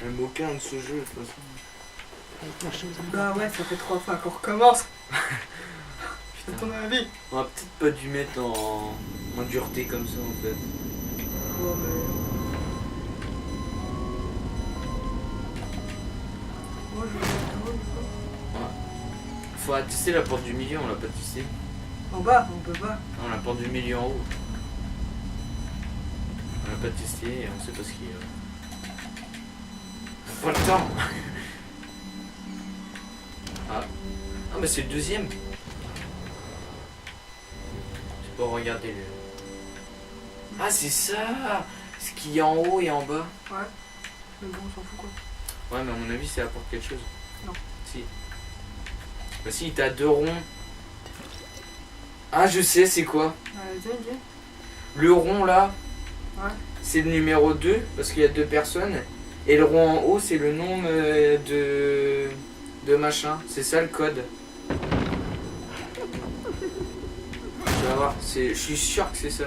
Même aucun de ce jeu de toute façon. Quelque chose en Bah ouais ça fait 3 fois qu'on recommence. C'est ton avis. On a peut-être pas dû mettre en dureté comme ça en fait. Oh, mais... Moi, je vais mettre en haut, du coup. Faut tester la porte du milieu, on l'a pas testé. En bas, on peut pas. Non, la porte du milieu en haut. On l'a pas testé et on sait pas ce qu'il y a. Faut pas le temps. Ah. Ah mais c'est le deuxième. Je peux regarder le... Ah c'est ça. Ce qu'il y a en haut et en bas. Ouais. Mais bon, on s'en fout quoi. Ouais mais à mon avis ça apporte quelque chose. Non. Si. Bah si t'as 2 ronds. Ah je sais c'est quoi. Vas-y. Le rond là. Ouais. C'est le numéro 2 parce qu'il y a 2 personnes. Et le rond en haut c'est le nombre de machin. C'est ça le code. Tu vas voir, je suis sûr que c'est ça.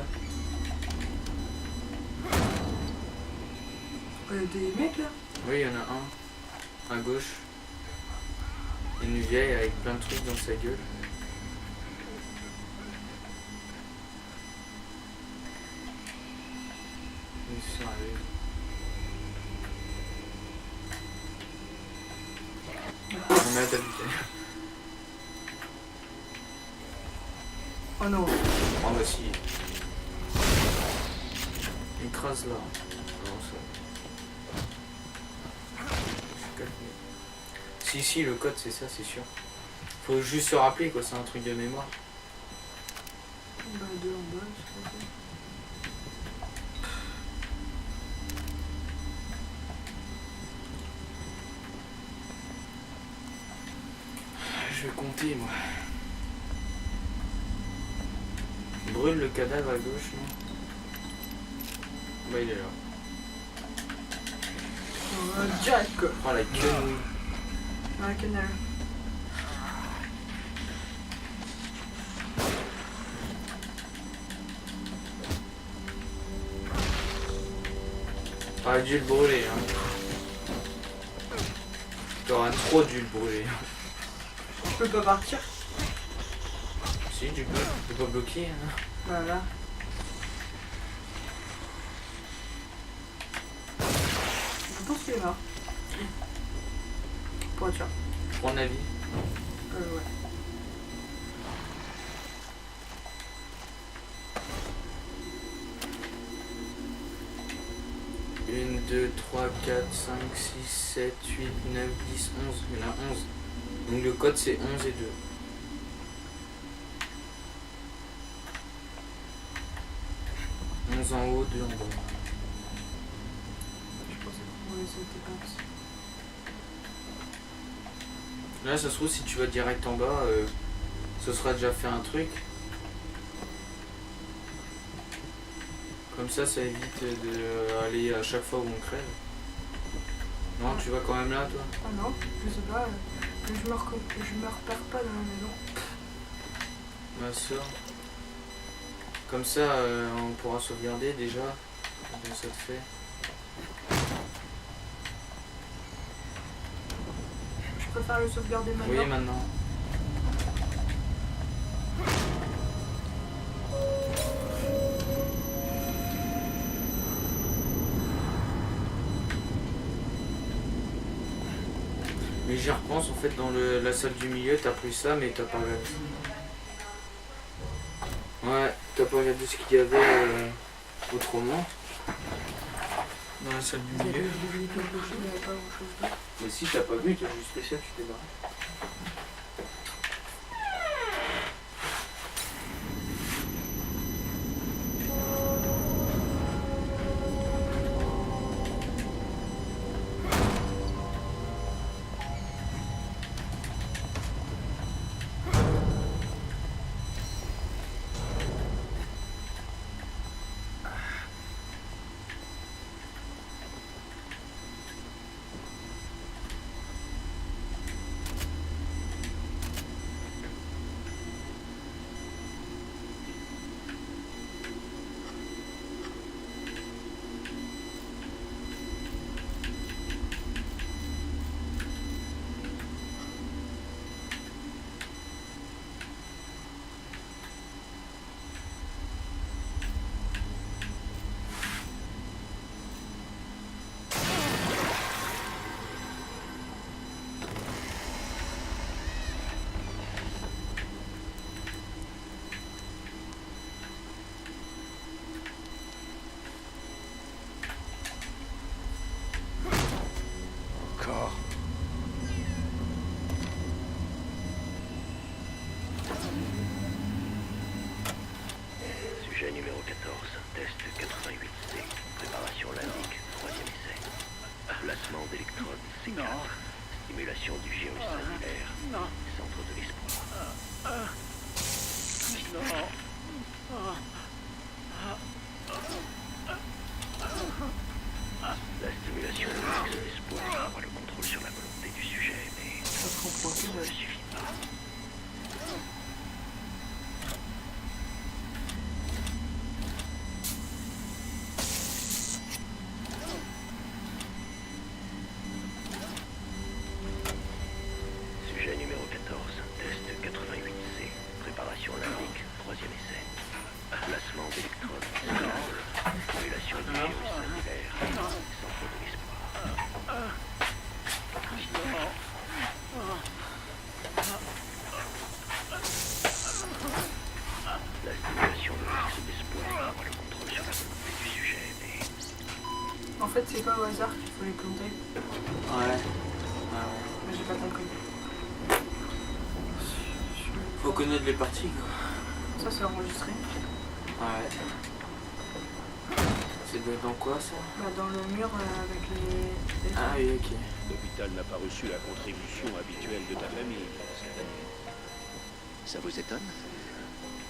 Des mecs là. Oui, il y en a un. À gauche. Une vieille avec plein de trucs dans sa gueule. Ils sont arrivés. On a adapté. Oh non. Oh bah si. Écrase là. Non, ça. Si, le code c'est ça, c'est sûr. Faut juste se rappeler quoi, c'est un truc de mémoire. Bah, 2 en bas, c'est pas ça. Je vais compter moi. Brûle le cadavre à gauche, non? Bah il est là. Direct quoi. Oh la quenouille. Dans la canal. T'aurais dû le brûler hein. T'aurais trop dû le brûler. Je peux pas partir. Si tu peux pas bloquer hein. Voilà. Je pense qu'il est mort. Pour être sûr. Prends un avis. Ouais. 1, 2, 3, 4, 5, 6, 7, 8, 9, 10, 11. Il y en a 11. Donc le code c'est 11 et 2. En haut, 2 en bas. Je pensais qu'on pouvait sauter par dessus. Là, ça se trouve, si tu vas direct en bas, ce sera déjà fait un truc. Comme ça évite d'aller à chaque fois où on crève. Non, tu vas quand même là, toi? Ah non, je sais pas. Je me repère pas dans la maison. Ma soeur. Comme ça, on pourra sauvegarder déjà. Comme ça te fait. Je préfère le sauvegarder maintenant. Oui, maintenant. Mais j'y repense, en fait, dans la salle du milieu, t'as pris ça, mais t'as pas regardé. Ouais, t'as pas regardé ce qu'il y avait autrement. Dans la salle du Vous avez milieu. oublié quelque chose? Il n'y avait pas grand chose d'autre. Mais si, t'as pas vu, t'as juste fait ça, tu t'es barré. fait, c'est pas au hasard qu'il faut les planter. Ouais. Mais j'ai pas compris. Faut connaître les parties quoi. Ça, c'est enregistré. Ouais. C'est dans quoi ça? Bah, dans le mur avec les... Ah oui, ok. L'hôpital n'a pas reçu la contribution habituelle de ta famille cette année. Ça vous étonne?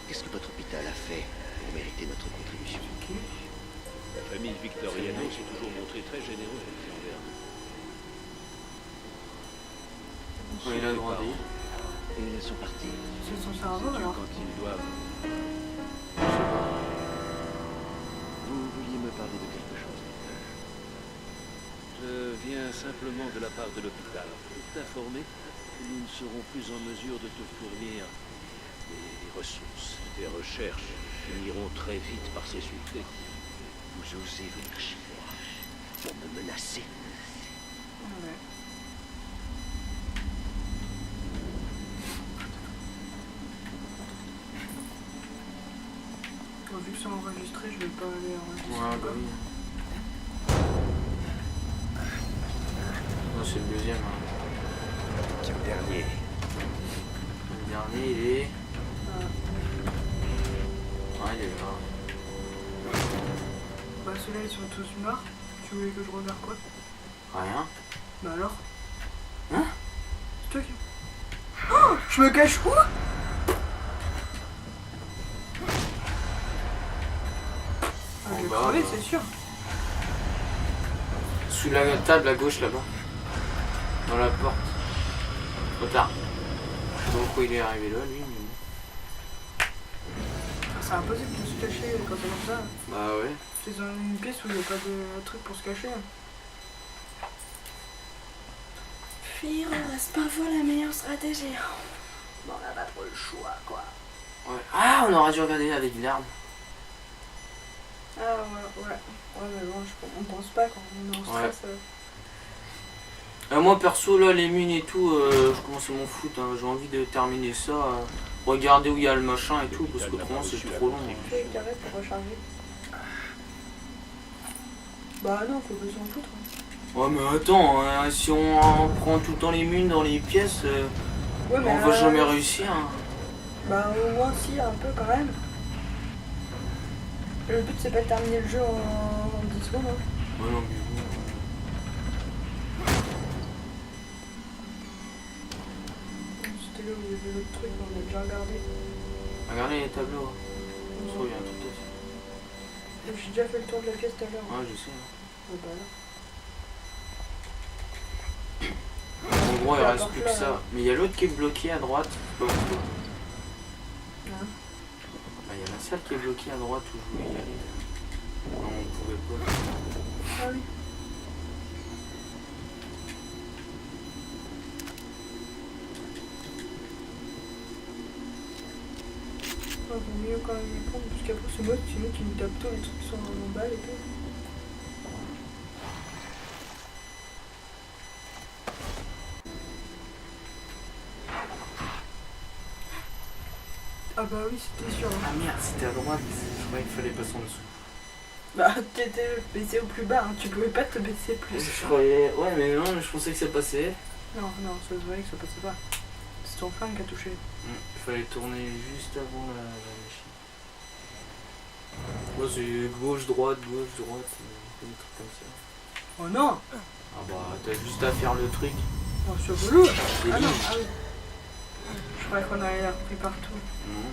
Qu'est-ce que votre hôpital a fait pour mériter notre contribution? La famille Victoriano s'est toujours montrée très généreuse envers nous. Ouais, il a grandi. Et ils sont partis. C'est son cerveau, alors. Quand ils doivent... Vous vouliez me parler de quelque chose? Je viens simplement de la part de l'hôpital pour t'informer que nous ne serons plus en mesure de te fournir des ressources. Tes recherches finiront très vite par s'essuyer. Vous osez venir chez moi pour me menacer? Ouais. Bon, vu que c'est enregistré, je vais pas aller enregistrer. Ouais, bah oui. Non, c'est le deuxième. Hein. Tiens, le dernier. Le dernier, il est. Ouais, il est là. Bah, ceux-là, ils sont tous morts. Tu voulais que je regarde quoi? Rien. Bah alors? Hein? C'est toi qui... Oh, je me cache où? Ah, je vais bas, crever, bah. c'est sûr. Sous la table à gauche là-bas. Dans la porte. Trop tard. Je sais pas pourquoi il est arrivé là, lui. Mais... C'est impossible de se cacher quand c'est comme ça. Bah ouais. C'est dans une pièce où il n'y a pas de truc pour se cacher. Fuir reste parfois la meilleure stratégie. Bon, on n'a pas trop le choix, quoi. Ouais. Ah, on aurait dû regarder avec l'arme. Ah ouais. Ouais, mais bon, on pense pas quand on est en stress. Moi perso, là, les mines et tout, je commence à m'en foutre. Hein. J'ai envie de terminer ça. Regarder où il y a le machin et tout, parce que autrement c'est trop long. Fais carré pour recharger. Bah non, faut pas s'en foutre. Ouais, mais attends, hein, si on prend tout le temps les mines dans les pièces, Ouais, mais on va jamais réussir. Hein. Bah au moins si, un peu quand même. Le but c'est pas de terminer le jeu en 10 secondes. Hein. Ouais, non, mais bon. C'était là où il y avait l'autre truc, on a déjà regardé. Regardez les tableaux. Je trouve qu'il y a un truc dessus. J'ai déjà fait le tour de la pièce tout à l'heure. Ouais, je sais. Hein. Ah bah là. En gros, il La reste porte plus là, que ça. là. Mais il y a l'autre qui est bloqué à droite. Je sais pas pourquoi. Hein. Bah, il y a la salle qui est bloquée à droite où je voulais y aller. Non, on pouvait pas. Ah oui. Ah, vaut mieux quand même y prendre, parce qu'après c'est moi sinon qui nous tape tous les trucs qui sont en balle et tout. Ah bah oui, c'était sûr. Ah merde, c'était à droite. Je croyais qu'il fallait passer en dessous. Bah t'étais baissé au plus bas, hein. Tu pouvais pas te baisser plus. Je croyais. Ouais, mais non, je pensais que ça passait. Non, ça se voyait que ça passait pas. C'est ton flingue qui a touché. Il fallait tourner juste avant la machine. Moi, c'est gauche, droite, des trucs comme ça. Oh non. Ah bah, t'as juste à faire le truc. Oh, c'est relou. Des Ah non, lignes. ah oui. Je croyais qu'on avait repris partout. Non.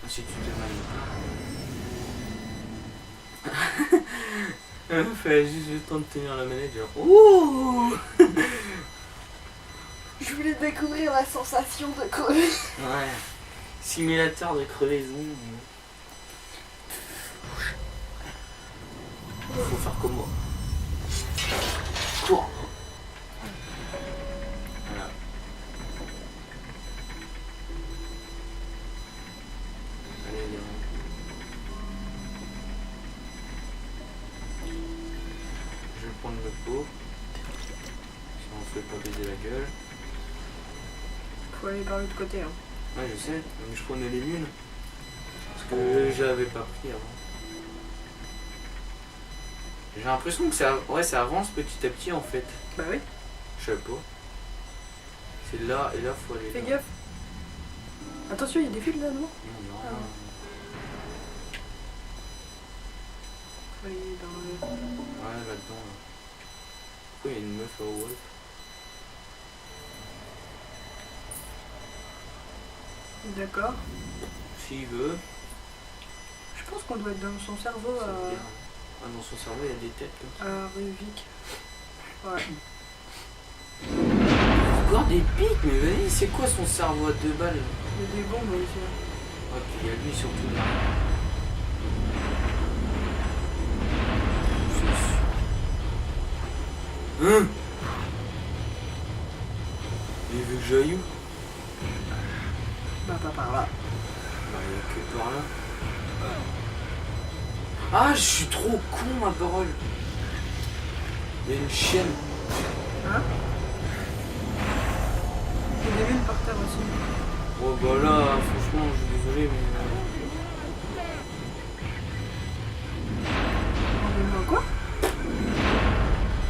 Si tu te manipules. Fallait juste le temps de tenir la manette, genre. Ouh. Je voulais découvrir la sensation de crever. Ouais. Simulateur de crevaison. Faut faire comme moi. Cours. Voilà. Allez, allez. Je vais prendre le pot. Si on se fait pas baiser la gueule. Faut aller par l'autre côté. Hein. Ouais, je sais, mais je prenais les lunes. Parce que j'avais pas pris avant. J'ai l'impression que ça, ouais, ça avance petit à petit en fait. Bah oui, Je sais pas. C'est là, et là faut aller fais là. gaffe. Attention, il y a des fils là-dedans. Non, non. Ah. Faut aller dans le... Ouais, là-dedans. Là. Pourquoi il y a une meuf à Wolf? D'accord. S'il veut. Je pense qu'on doit être dans son cerveau ça à... veut dire- Ah, dans son cerveau, il y a des têtes comme ça. à Ruvik. Ouais. Encore des pics, mais vas-y, c'est quoi son cerveau à 2 balles? Il y a des bombes ici. Ok, il y a lui surtout là. Hein? Il veut que j'aille où? Bah pas par là. Bah, il y a que par là. Ah, je suis trop con, ma parole. Il y a une chienne. Hein? Il y a des mines par terre aussi. Oh bah là, franchement, je suis désolé, mais... On voit quoi?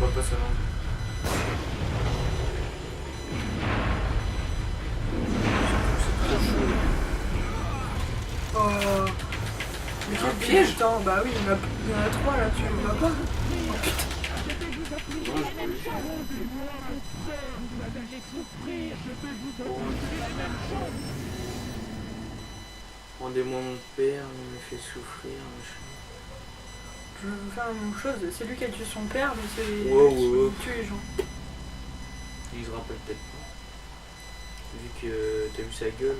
On va pas ça là. C'est trop chaud. Oh. Mais Il y a un quel piège. débutant. Bah oui, il y en a 3 là, tu le vois pas? Oh putain. Non, je peux le faire. Rendez-moi mon père, il me fait souffrir, machin. Je veux faire la même chose. C'est lui qui a tué son père, mais c'est Ouais, lui qui ouais. tue les gens. Il se rappelle peut-être pas. Vu que t'as vu sa gueule.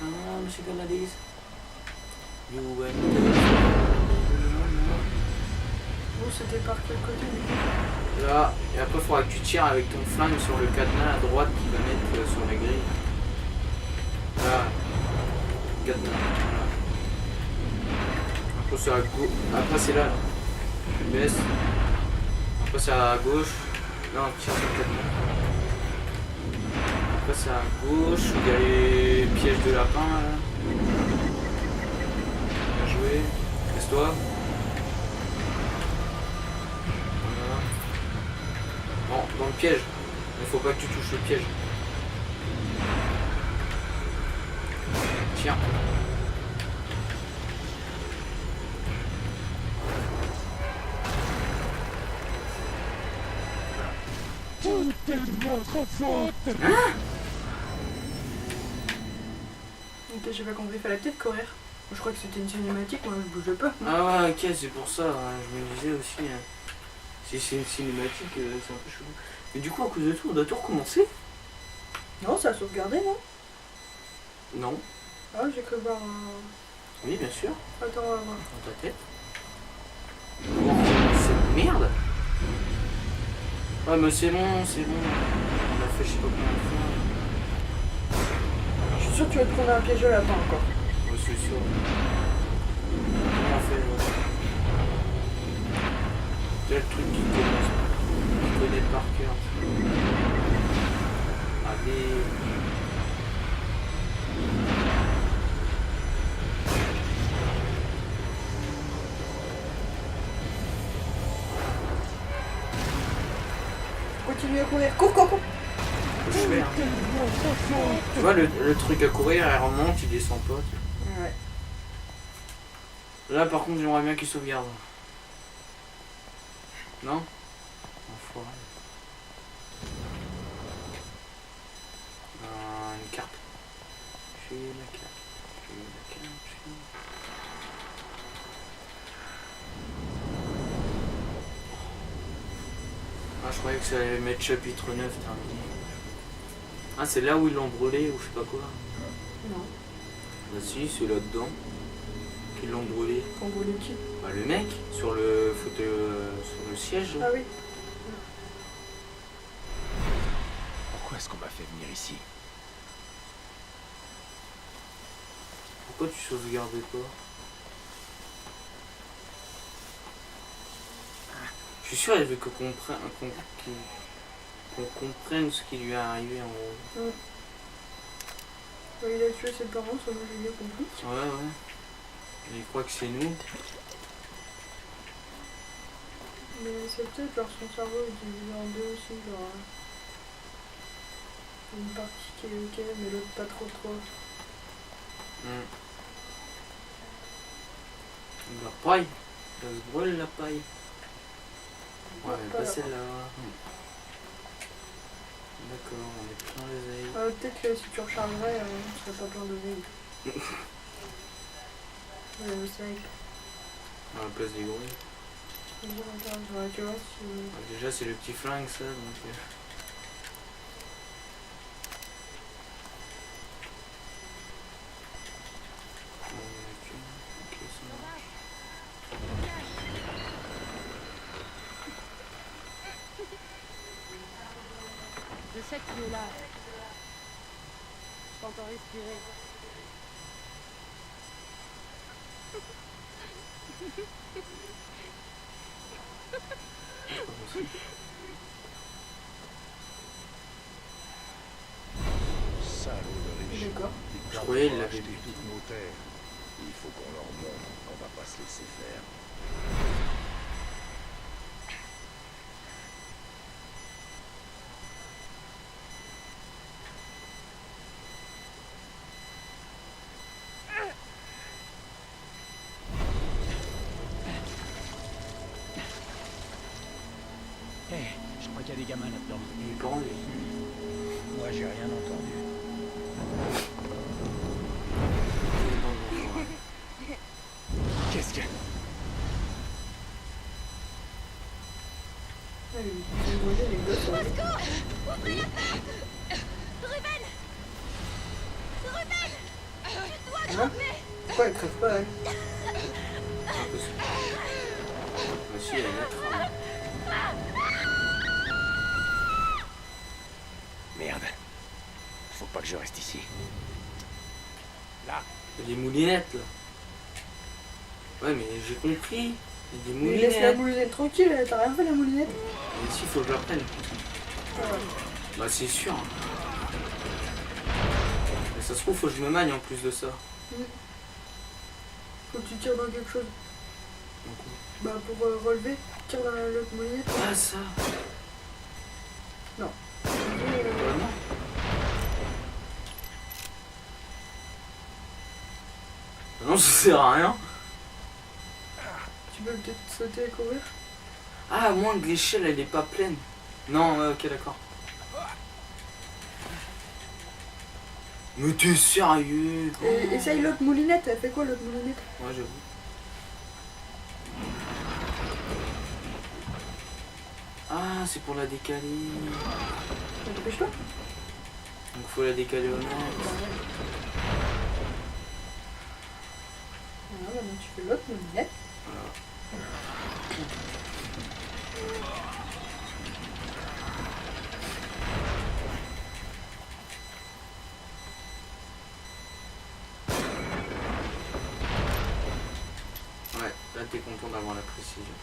Ah, monsieur Galadis. You went Bon, c'était par quel côté du coup? là, et après il faudra que tu tires avec ton flingue sur le cadenas à droite qui va mettre sur la grille. Là, cadenas. Voilà. Après c'est à gauche. Après c'est là. Tu baisses. Après c'est à gauche. Non, tire sur le cadenas. Après c'est à gauche. Il y a les pièges de lapin là. Bien joué. Laisse-toi. Voilà. Dans le piège. Il faut pas que tu touches le piège. Tiens. Ok, j'ai pas compris, fallait peut-être courir. Je crois que c'était une cinématique, moi je bouge pas. Ah ouais, ok, c'est pour ça. Hein. Je me disais aussi. Si c'est une cinématique, c'est un peu chelou. Mais du coup, à cause de tout, on doit tout recommencer? Non, ça a sauvegardé, non? Non. Ah, j'ai cru voir Oui, bien sûr. Attends, on va voir. Dans ta tête. Oh, cette merde. Ouais, mais c'est bon, c'est bon. On a fait je sais pas combien de fois. Je suis sûr que tu vas te prendre un piège à lapin encore. Ouais, c'est sûr. Comment on fait là? C'est le truc qui commence. Qui connaît par cœur. Allez. Continue à courir. Cours, cours, cours. Je fais, hein. Tu vois, le truc à courir, elle remonte, il descend pas. Tu vois. Ouais. Là, par contre, j'aimerais bien qu'il sauvegarde. Non? Enfoiré. Une carte. J'ai la carte. J'ai la carte. Ah, je croyais que ça allait mettre chapitre 9 terminé. Ah, c'est là où ils l'ont brûlé ou je sais pas quoi. Non. Bah si, c'est là-dedans qu'ils l'ont brûlé. Qu'on brûle qui? Bah le mec, sur le fauteuil, sur le siège. Là. Ah oui. Pourquoi est-ce qu'on m'a fait venir ici? Pourquoi tu sauvegardais pas? Je suis sûr, il veut qu'on comprenne ce qui lui est arrivé en gros. Il a tué ses parents, ça moi j'ai bien compris. Ouais. Et il croit que c'est nous. Mais c'est peut-être genre son cerveau il divise en deux aussi, genre. Une partie qui est ok, mais l'autre pas trop. La paille. Ça se brûle la paille. Ouais, mais pas là. celle-là. D'accord, on est plein les ailes. Peut-être que si tu rechargerais, tu serais pas plein de veille. Le snipe. À la place des gros. Tu vois, si... Déjà, c'est le petit flingue, ça, donc... Ok, ça marche. Je sais que tu es là. Je t'entends respirer. Salaud de riche. D'accord. Je croyais qu'il l'avait acheté buté. toutes nos terres. Il faut qu'on leur montre qu'on va pas se laisser faire. Je crois qu'il y a des gamins là-dedans. Il est pas rendu. Moi, j'ai rien entendu. Qu'est-ce que... J'ai mangé les gosses. Pourquoi elle crève pas elle? Impossible. Monsieur, il y a une trame. Merde. Faut pas que je reste ici. Là. Il y a des moulinettes, là. Ouais, mais j'ai compris. Il y a des Mais laisse la moulinettes. moulinette tranquille, t'as rien fait la moulinette? Mais si, faut que je la prenne. Bah, c'est sûr. Mais ça se trouve, faut que je me magne en plus de ça. Faut que tu tires dans quelque chose. Donc, Bah pour relever, tire dans l'autre moulinette. ah, ça. Non. Vraiment. Non, ça sert à rien. Tu peux peut-être sauter et courir. Ah, à moins que l'échelle, elle est pas pleine. Non, ok, d'accord. Mais t'es sérieux? Et essaye l'autre moulinette, elle fait quoi l'autre moulinette? Ouais, j'avoue. Ah, c'est pour la décaler. Ça t'empêche pas? Donc faut la décaler au max. Voilà, maintenant tu fais l'autre moulinette. Ouais, là t'es content d'avoir la précision.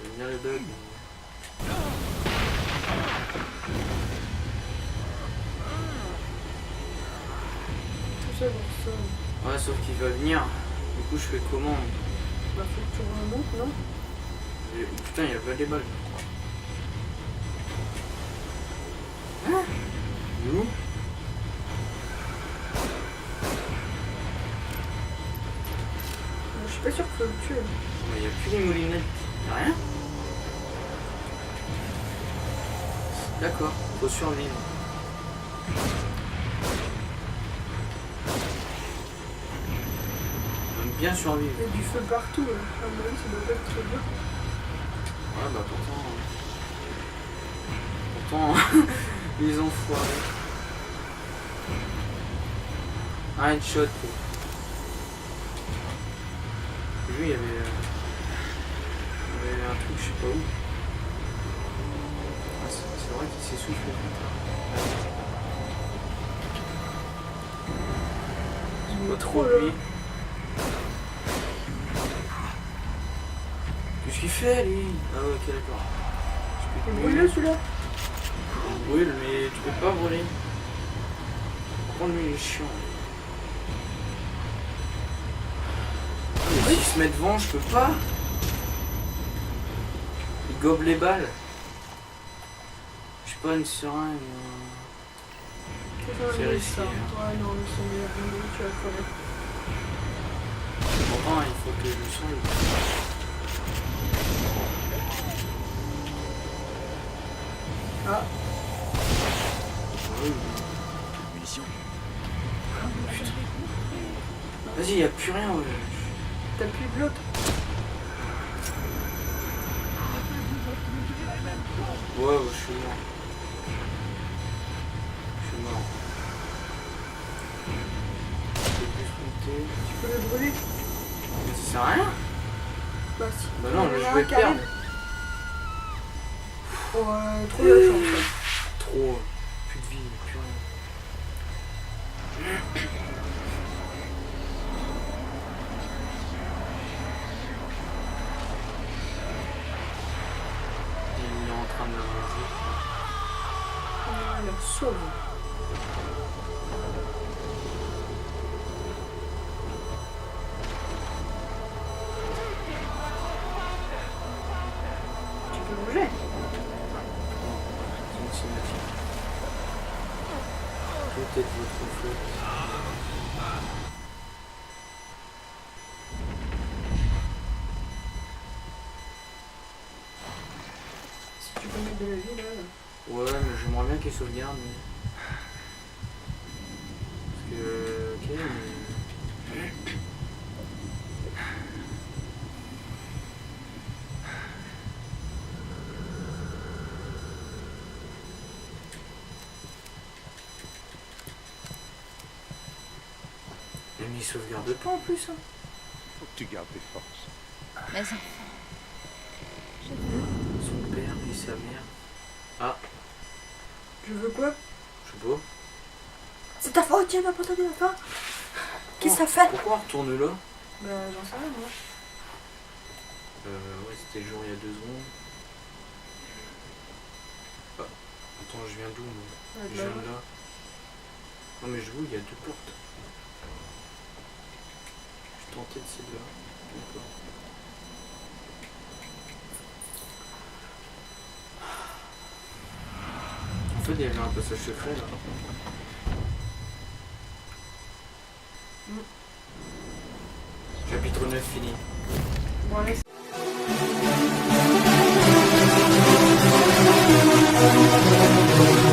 J'aime bien les bugs. Tout ça pour ça. Ouais, sauf qu'il va venir. Du coup, je fais comment? Bah faut que tu remontes, non? Putain, il y a pas des balles. Hein? Il est où? Je suis pas sûr qu'il faut le tuer. Mais il n'y a plus les moulinettes. Y'a rien? D'accord, faut survivre. J'aime bien survivre. Il y a du feu partout. À mon avis, ça doit pas être très dur. Ouais, bah pourtant, les enfoirés. Un headshot. Lui, il y avait un truc, je sais pas où. Ah, c'est vrai qu'il s'essouffle. Pas trop là. lui. qu'il fait lui? Ah ouais, ok, d'accord. Je peux Il te brûle celui-là. Il brûle, mais tu peux pas brûler. Par contre, lui, il est chiant. Mais s'il se met devant, je peux pas. Il gobe les balles. Je sais pas, une seringue. C'est C'est risqué. risqué, hein. Ouais, non, mais c'est mieux. Tu vas crever. Enfin, il faut que je le soigne. Ah, Oui. Munitions. Vas-y, y a plus rien. Ouais. t'as plus de l'autre. Ouais, je suis mort. Je suis mort. Je peux plus monter. Tu peux le brûler. Mais ça sert à rien. Bah si. Bah non, Il y mais en a je un vais qui perdre. arrive. Oh, trop de chance. Trop. Plus de vie, plus rien. Il est en train de raser. Alors, sauve. Tu peux bouger. C'est une cinématique. Peut-être votre faute. Si tu peux mettre de la vie là. Ouais, mais j'aimerais bien qu'il sauvegarde. Mais... Parce que. Ok, mais. Mais il sauvegarde pas en plus, hein. Faut que tu gardes tes forces. Mes enfants. Je veux. Son père et sa mère. Je veux quoi? Je sais pas. C'est ta faute, tiens, n'a pas entendu la fin. Qu'est-ce que ça fait? Pourquoi on retourne là? Bah, j'en sais rien, moi. Ouais, c'était le jour il y a 2 secondes. Ah, attends, je viens d'où moi? Ouais, Je viens de là. Non mais je vois, il y a 2 portes. Je tentais de celle-là. D'accord. En fait, il y avait un passage secret là. Chapitre 9 fini. Bon, allez. Thank you.